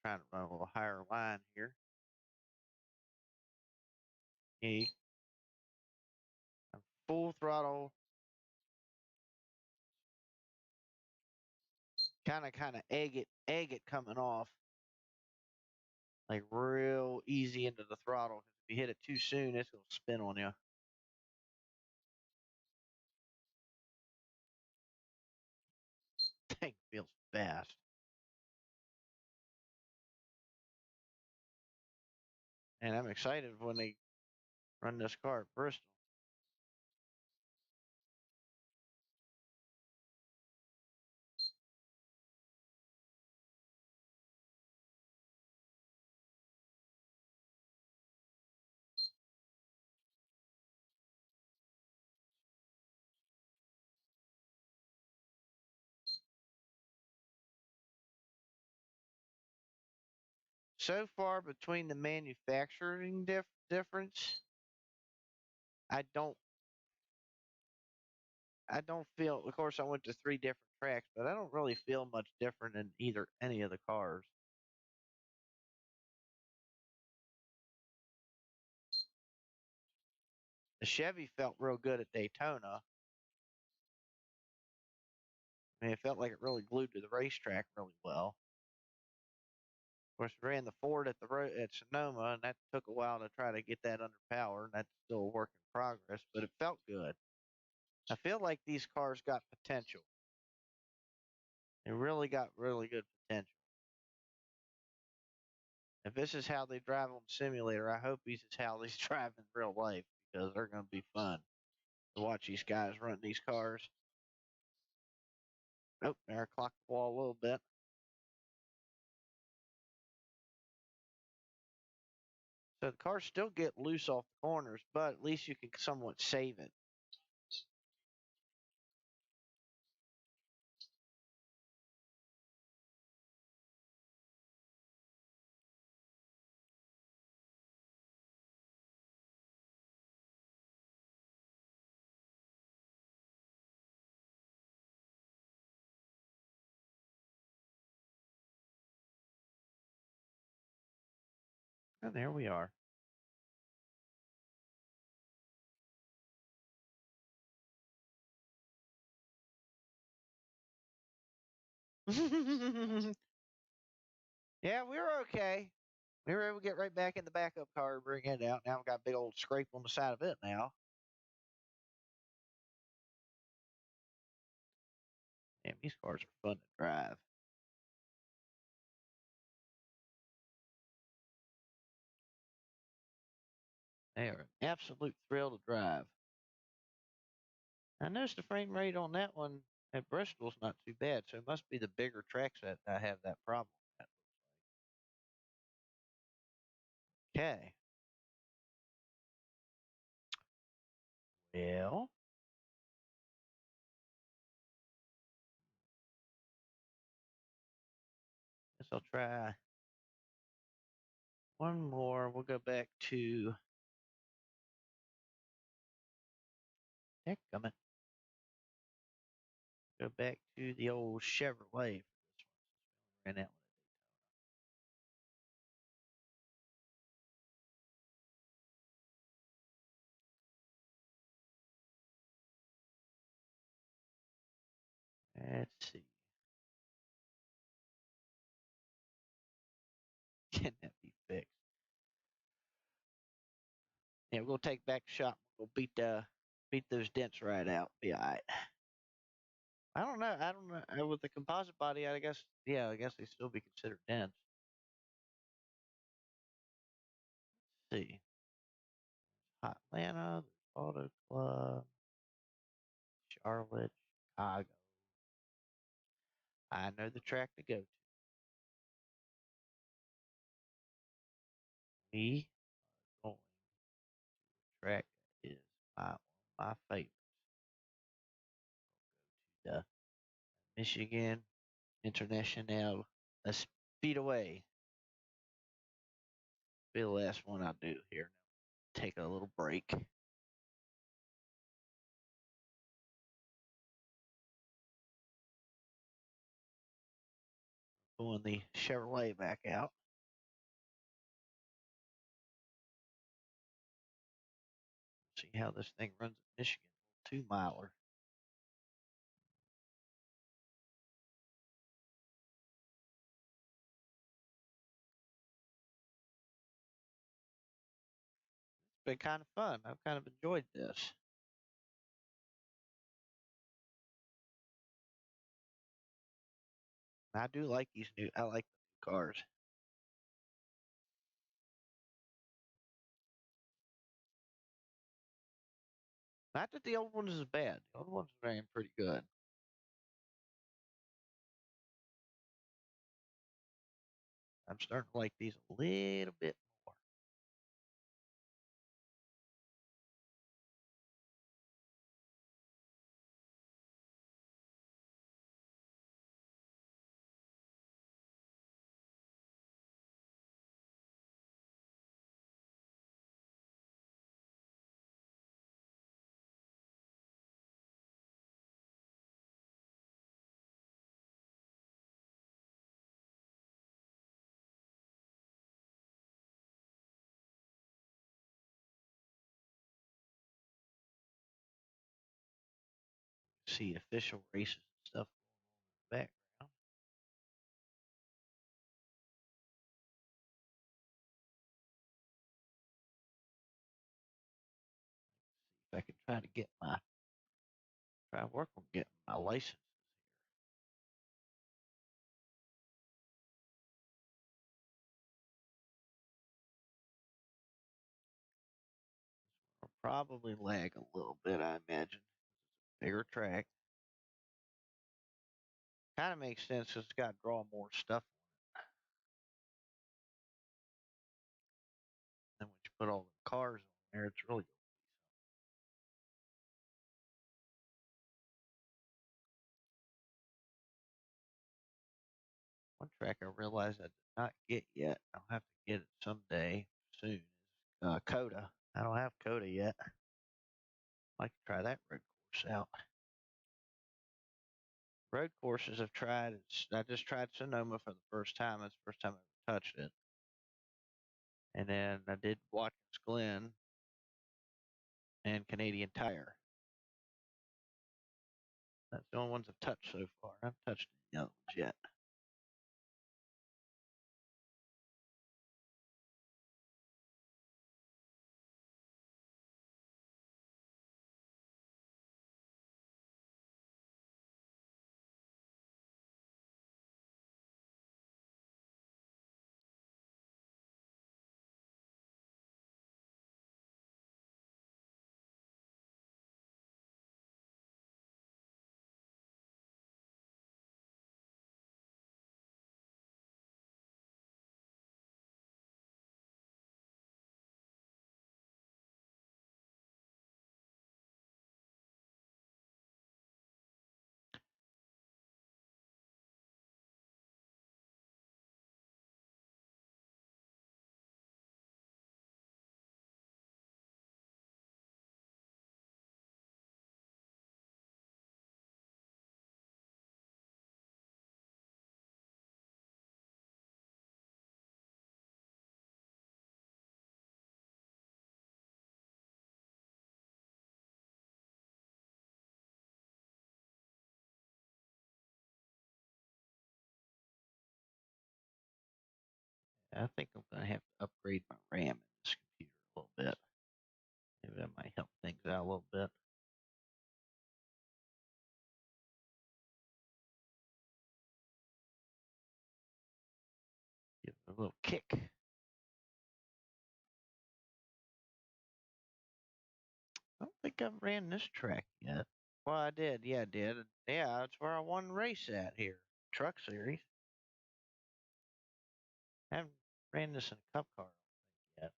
A: Trying to run a little higher line here. Yeah, I'm full throttle. kind of egg it coming off like real easy into the throttle. 'Cause if you hit it too soon, it's gonna spin on you. Thing feels fast, and I'm excited when they run this car at Bristol. So far between the manufacturing difference, I don't I don't feel. Of course, I went to three different tracks, but I don't really feel much different in either any of the cars. The Chevy felt real good at Daytona. I mean, it felt like it really glued to the racetrack really well. Of course, we ran the Ford at the at Sonoma, and that took a while to try to get that under power, and that's still a work in progress, but it felt good. I feel like these cars got potential. They really got really good potential. If this is how they drive on the simulator, I hope this is how they drive in real life because they're going to be fun to watch these guys run these cars. Nope, there, clock the wall a little bit. So the cars still get loose off the corners, but at least you can somewhat save it. And there we are. Yeah, we were okay. We were able to get right back in the backup car, bring it out. Now we've got a big old scrape on the side of it now. Damn, these cars are fun to drive. They are an absolute thrill to drive. I noticed the frame rate on that one at Bristol's not too bad, so it must be the bigger tracks that I have that problem. Okay. Well, guess I'll try one more. We'll go back to heck, come on. Go back to the old Chevrolet for this one. Ran that one. Let's see. Can that be fixed? Yeah, we'll take back the shop. We'll beat those dents right out. Be all right. I don't know. I don't know. With the composite body, I guess. Yeah, I guess they still be considered dents. Let's see. Atlanta, Auto Club, Charlotte, Chicago. I know the track to go to. We are going to a track that is my favorite. The Michigan International Speedway. Be the last one I do here. Take a little break. Pulling the Chevrolet back out. See how this thing runs in Michigan. 2 miler. been kind of fun. I've kind of enjoyed this. I do like these new. I like the new cars. Not that the old ones is bad. The old ones ran pretty good. I'm starting to like these a little bit more. See official races and stuff going on in the background. See if I can try to get my try work on getting my license. I'll probably lag a little bit, I imagine. Bigger track. Kind of makes sense 'cause it's got to draw more stuff on it. Then when you put all the cars on there, it's really one track I realized I did not get yet. I'll have to get it someday soon. Is Coda. I don't have Coda yet. I'd like to try that road course out. Road courses I've tried. I just tried Sonoma for the first time. That's the first time I ever touched it. And then I did Watkins Glen and Canadian Tire. That's the only ones I've touched so far. I haven't touched any other ones yet. I think I'm going to have to upgrade my RAM in this computer a little bit. Maybe that might help things out a little bit. Give it a little kick. I don't think I've ran this track yet. Well, I did. Yeah, I did. Yeah, that's where I won the race at here. Truck Series. I haven't ran this in a cup car yet.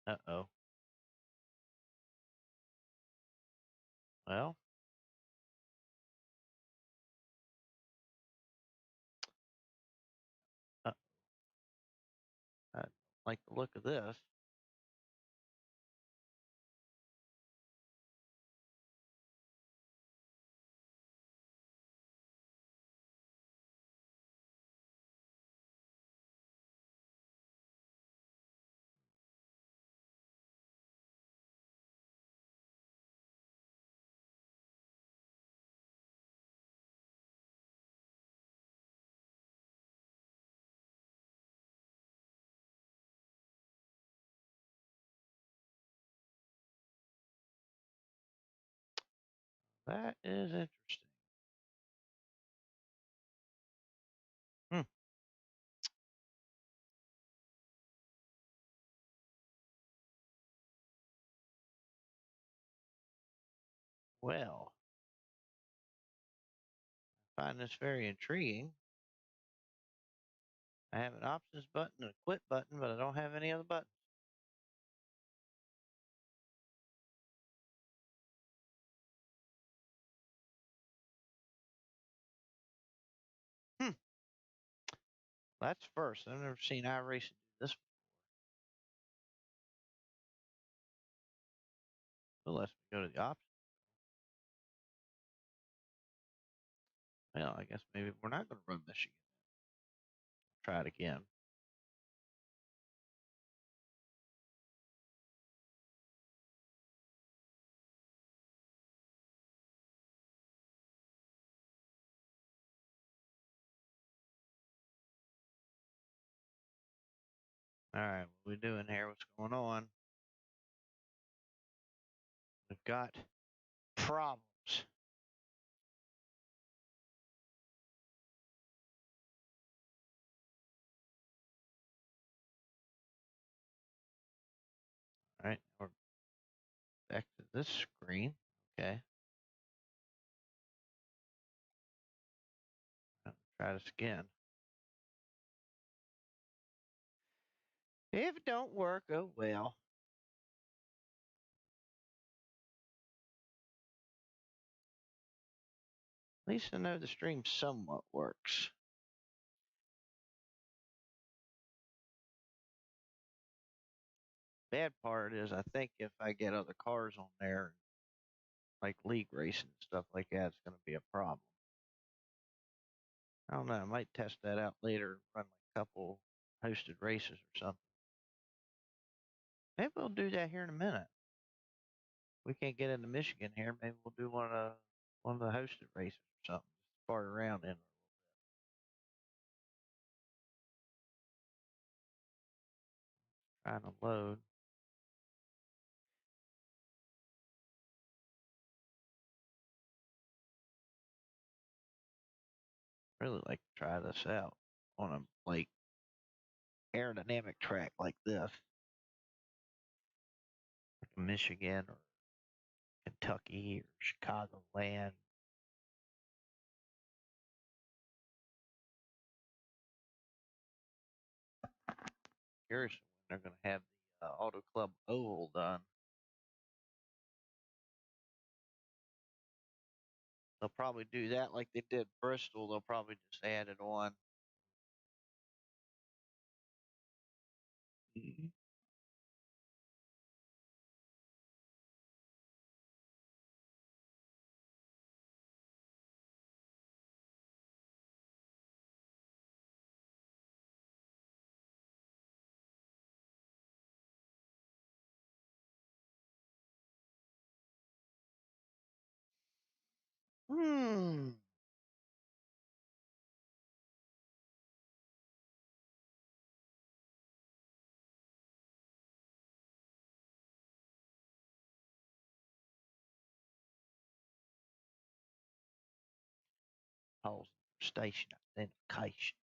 A: Uh-oh. Well, uh, I don't like the look of this. That is interesting. Hmm. Well, I find this very intriguing. I have an options button and a quit button, but I don't have any other buttons. Hmm. That's first. I've never seen iRacing do this. So let's go to the options. Well, I guess maybe we're not going to run Michigan. Try it again. All right, what we doing here? What's going on? We've got problems. All right, we're back to this screen. Okay, try this again. If it don't work, oh well. At least I know the stream somewhat works. Bad part is I think if I get other cars on there, like league racing and stuff like that, it's going to be a problem. I don't know. I might test that out later, run like a couple hosted races or something. Maybe we'll do that here in a minute. We can't get into Michigan here. Maybe we'll do one of the hosted races or something. Just fart around in. Trying to load. Really like to try this out on a like aerodynamic track like this, like Michigan or Kentucky or Chicago land. Curious when they're going to have the Auto Club Oval done. They'll probably do that like they did Bristol. They'll probably just add it on. Mhm. Hmm. Pause for station identification.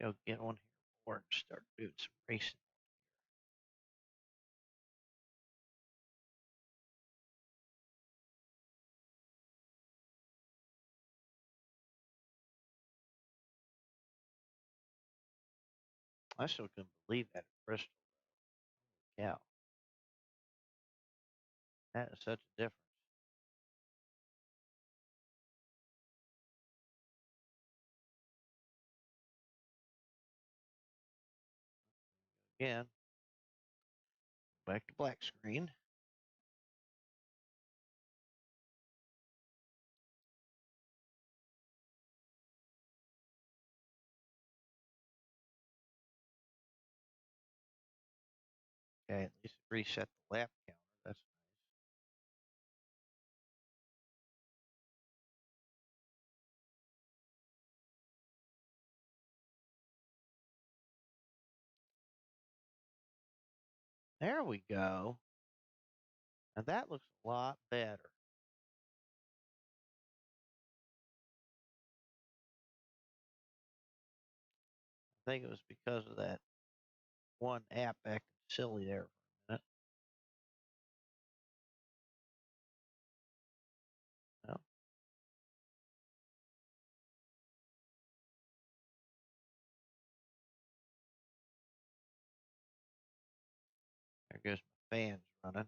A: Go get on here more and start doing some racing. I still couldn't believe that at Bristol. Yeah, that is such a difference. Again, back to black screen. Okay, at least it reset the lap counter. That's nice. There we go. Now that looks a lot better. I think it was because of that one app acting silly there for a minute. Well, there goes my fans running.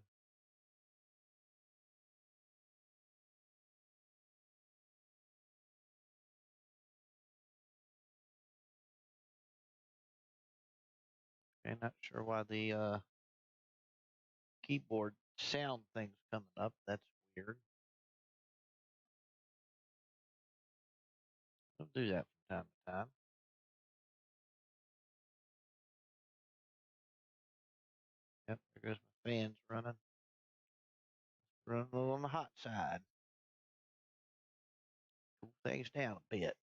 A: Okay, not sure why the keyboard sound thing's coming up. That's weird. I'll do that from time to time. Yep, there goes my fans running. Running a little on the hot side. Cool things down a bit.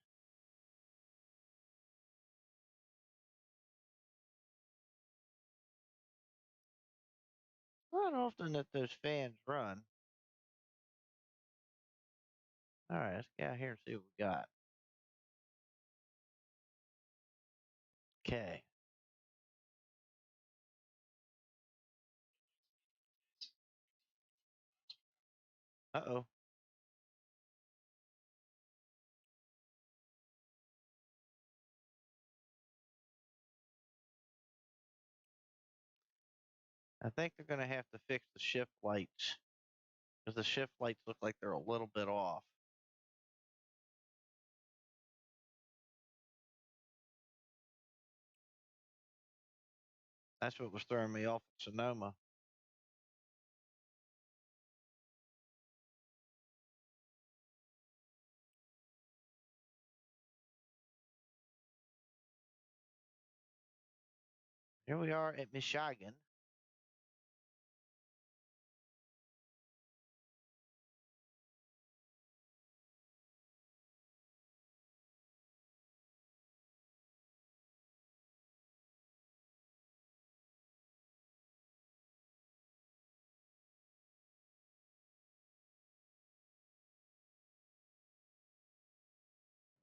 A: Not often that those fans run. All right, let's get out here and see what we got. Okay. Uh-oh. I think they're going to have to fix the shift lights because the shift lights look like they're a little bit off. That's what was throwing me off at Sonoma. Here we are at Michigan.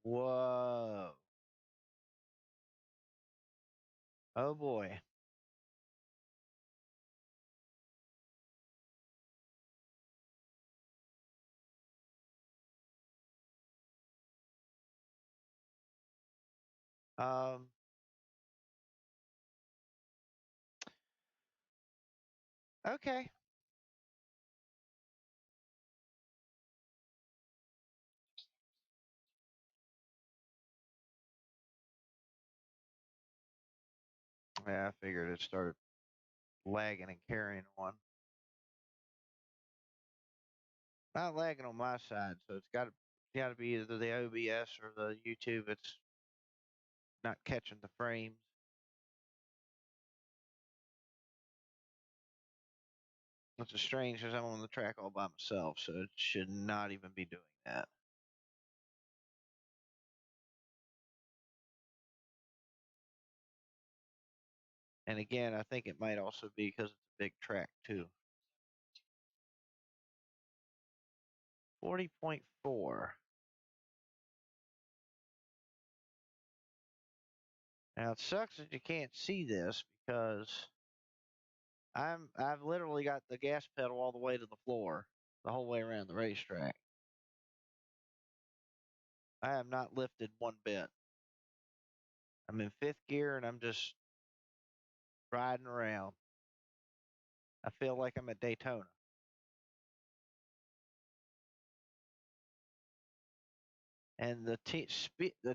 A: Whoa. Oh boy. Um, okay. Yeah, I figured it started lagging and carrying on. Not lagging on my side, so it's got to be either the OBS or the YouTube. It's not catching the frames. Which is strange because I'm on the track all by myself, so it should not even be doing that. And again, I think it might also be because it's a big track too. 40.4. Now it sucks that you can't see this because I've literally got the gas pedal all the way to the floor the whole way around the racetrack. I have not lifted one bit. I'm in fifth gear and I'm just riding around. I feel like I'm at Daytona. And the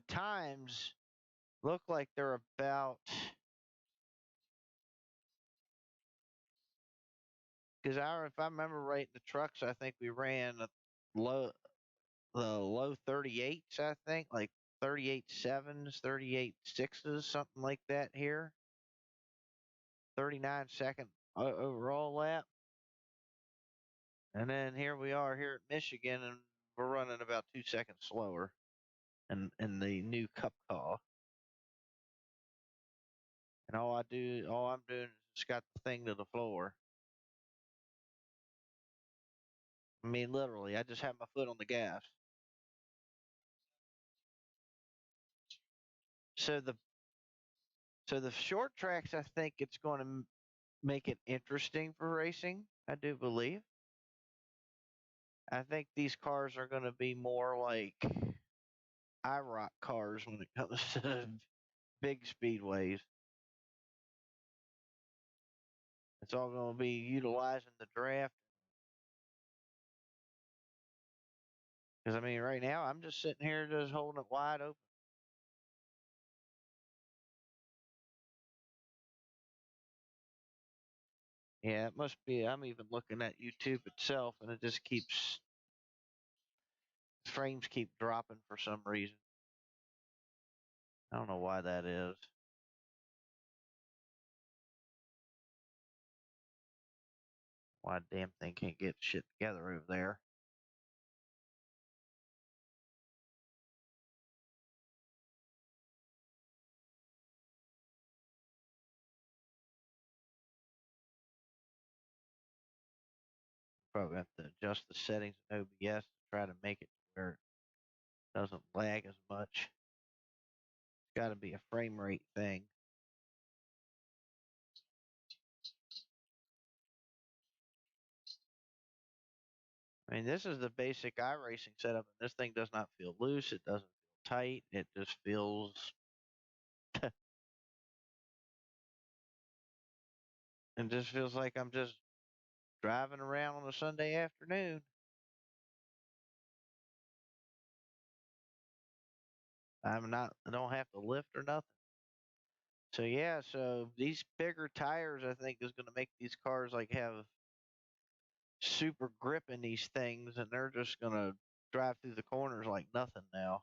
A: times look like they're about, because if I remember right, the trucks I think we ran low the low 38s, I think, like 38 sevens, 38 sixes, something like that here. 39 second overall lap. And then here we are here at Michigan, and we're running about 2 seconds slower in the new Cup car. And all I'm doing is just got the thing to the floor. I mean, literally, I just have my foot on the gas. So the so the short tracks, I think it's going to make it interesting for racing. I do believe. I think these cars are going to be more like IROC cars when it comes to big speedways. It's all going to be utilizing the draft. Because I mean, right now I'm just sitting here just holding it wide open. Yeah, it must be. I'm even looking at YouTube itself, and it just keeps frames keep dropping for some reason. I don't know why that is. Why the damn thing can't get shit together over there. Probably have to adjust the settings in OBS to try to make it where it doesn't lag as much. It's got to be a frame rate thing. I mean, this is the basic iRacing setup, and this thing does not feel loose. It doesn't feel tight. It just feels. It just feels like I'm just driving around on a Sunday afternoon. I'm not. I don't have to lift or nothing. So yeah. So these bigger tires, I think, is going to make these cars like have super grip in these things, and they're just going to drive through the corners like nothing now.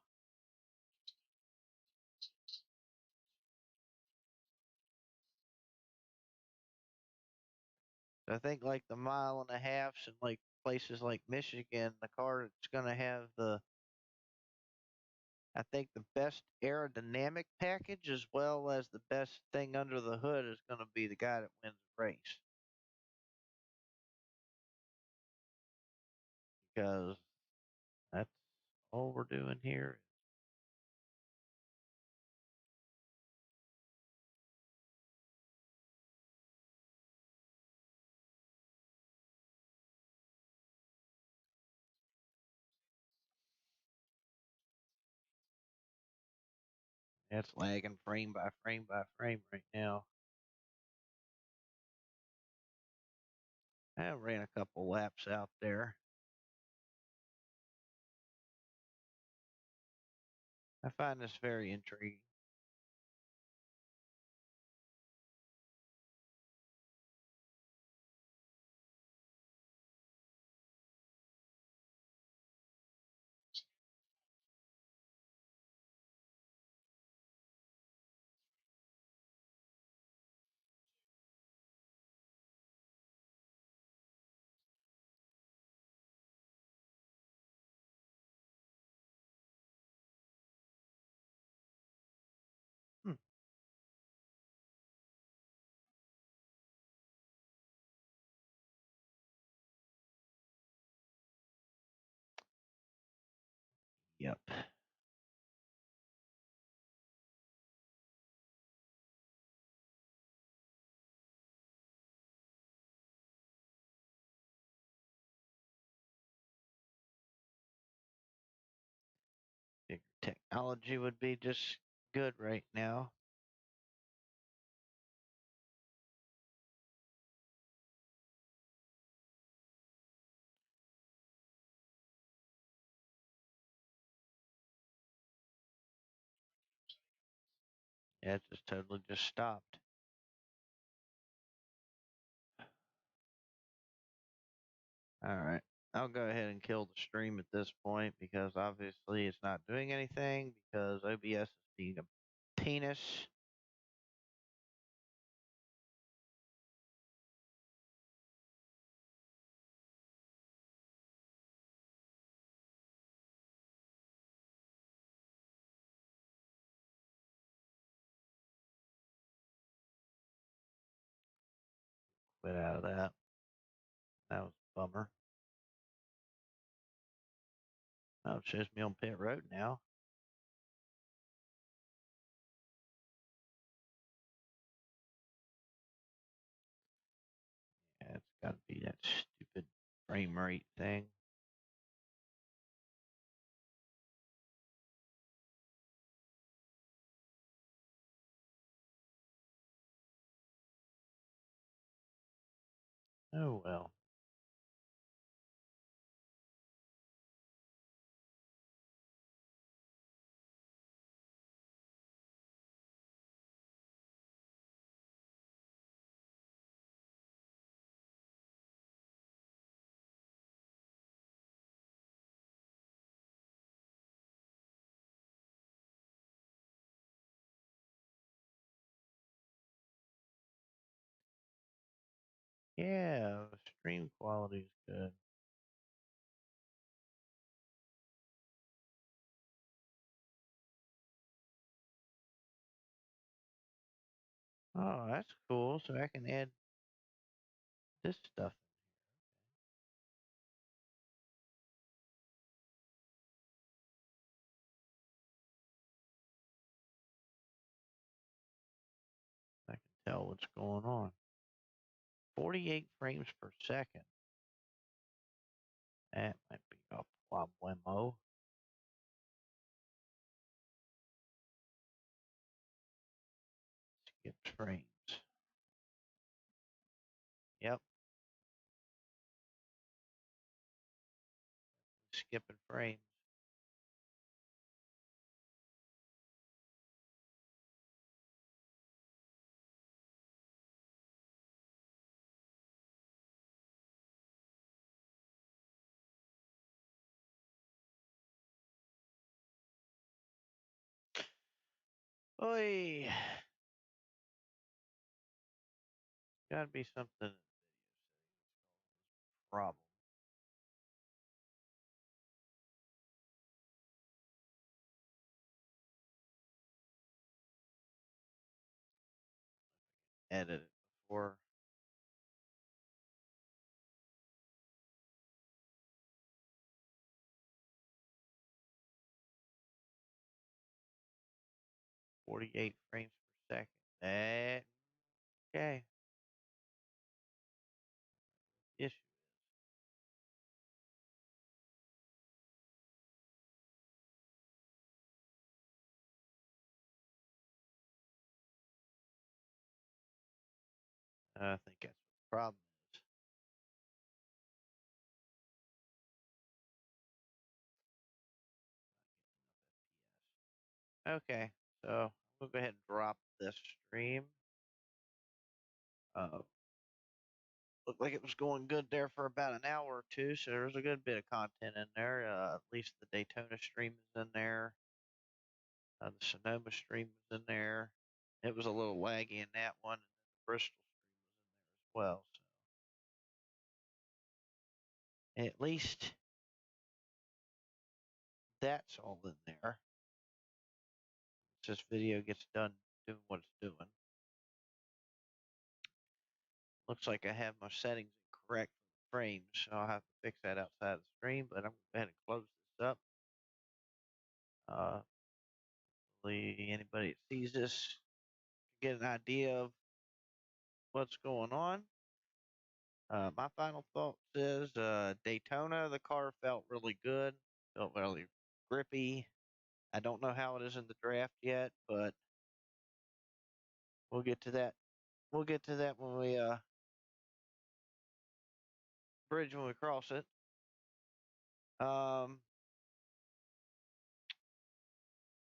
A: I think like the mile and a halfs and like places like Michigan, the car that's going to have I think the best aerodynamic package as well as the best thing under the hood is going to be the guy that wins the race. Because that's all we're doing here. It's lagging frame by frame by frame right now. I ran a couple laps out there. I find this very intriguing. Hmm. Yep. Technology would be just good right now. Yeah, it just totally just stopped. All right. I'll go ahead and kill the stream at this point because obviously it's not doing anything because OBS is being a penis. Quit out of that. That was a bummer. Oh, it shows me on pit road now. Yeah, it's got to be that stupid frame rate thing. Oh well. Yeah, the stream quality's good. Oh, that's cool. So I can add this stuff. I can tell what's going on. 48 frames per second. That might be a problemo. Skip frames. Yep, skipping frames. Oi, gotta be something problem. Edit it before. .48 frames per second. Okay. Issue. I think that's what the problem is. Okay, so we'll go ahead and drop this stream. Looked like it was going good there for about an hour or two, so there was a good bit of content in there. At least the Daytona stream is in there. The Sonoma stream was in there. It was a little laggy in that one, and the Bristol stream was in there as well. So at least that's all in there. Once this video gets done doing what it's doing. Looks like I have my settings incorrect for the frames, so I'll have to fix that outside of the stream, but I'm going to go ahead and close this up. Hopefully anybody that sees this can get an idea of what's going on. My final thoughts is Daytona, the car felt really good, felt really grippy. I don't know how it is in the draft yet, but we'll get to that. We'll get to that when we bridge when we cross it. Um,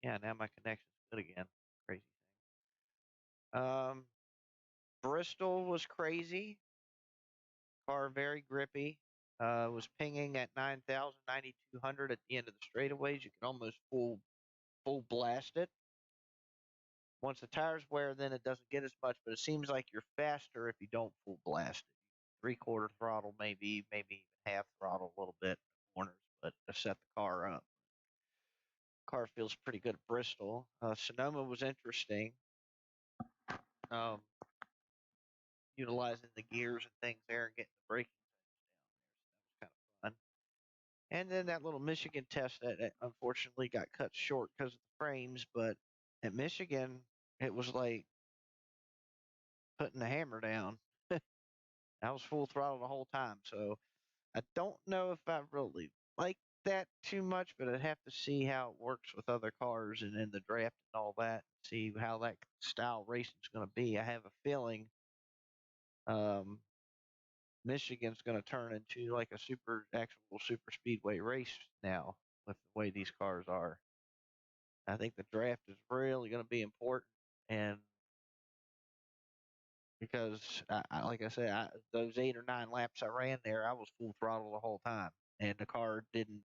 A: yeah, now my connection's good again. Crazy thing. Bristol was crazy. Car very grippy. Was pinging at 9,000, 9,200 at the end of the straightaways. You can almost full blast it. Once the tires wear, then it doesn't get as much, but it seems like you're faster if you don't full blast it. 3/4 throttle, maybe even half throttle a little bit corners, but to set the car up. Car feels pretty good at Bristol. Sonoma was interesting. Um, utilizing the gears and things there and getting the braking down there. So that was kind of fun. And then that little Michigan test that unfortunately got cut short because of the frames. But at Michigan, it was like putting the hammer down. I was full throttle the whole time. So I don't know if I really like that too much, but I'd have to see how it works with other cars and in the draft and all that. See how that style racing is going to be. I have a feeling um, Michigan's going to turn into like a actual super speedway race now with the way these cars are. I think the draft is really going to be important, and because like I said, those 8 or 9 laps I ran there, I was full throttle the whole time, and the car didn't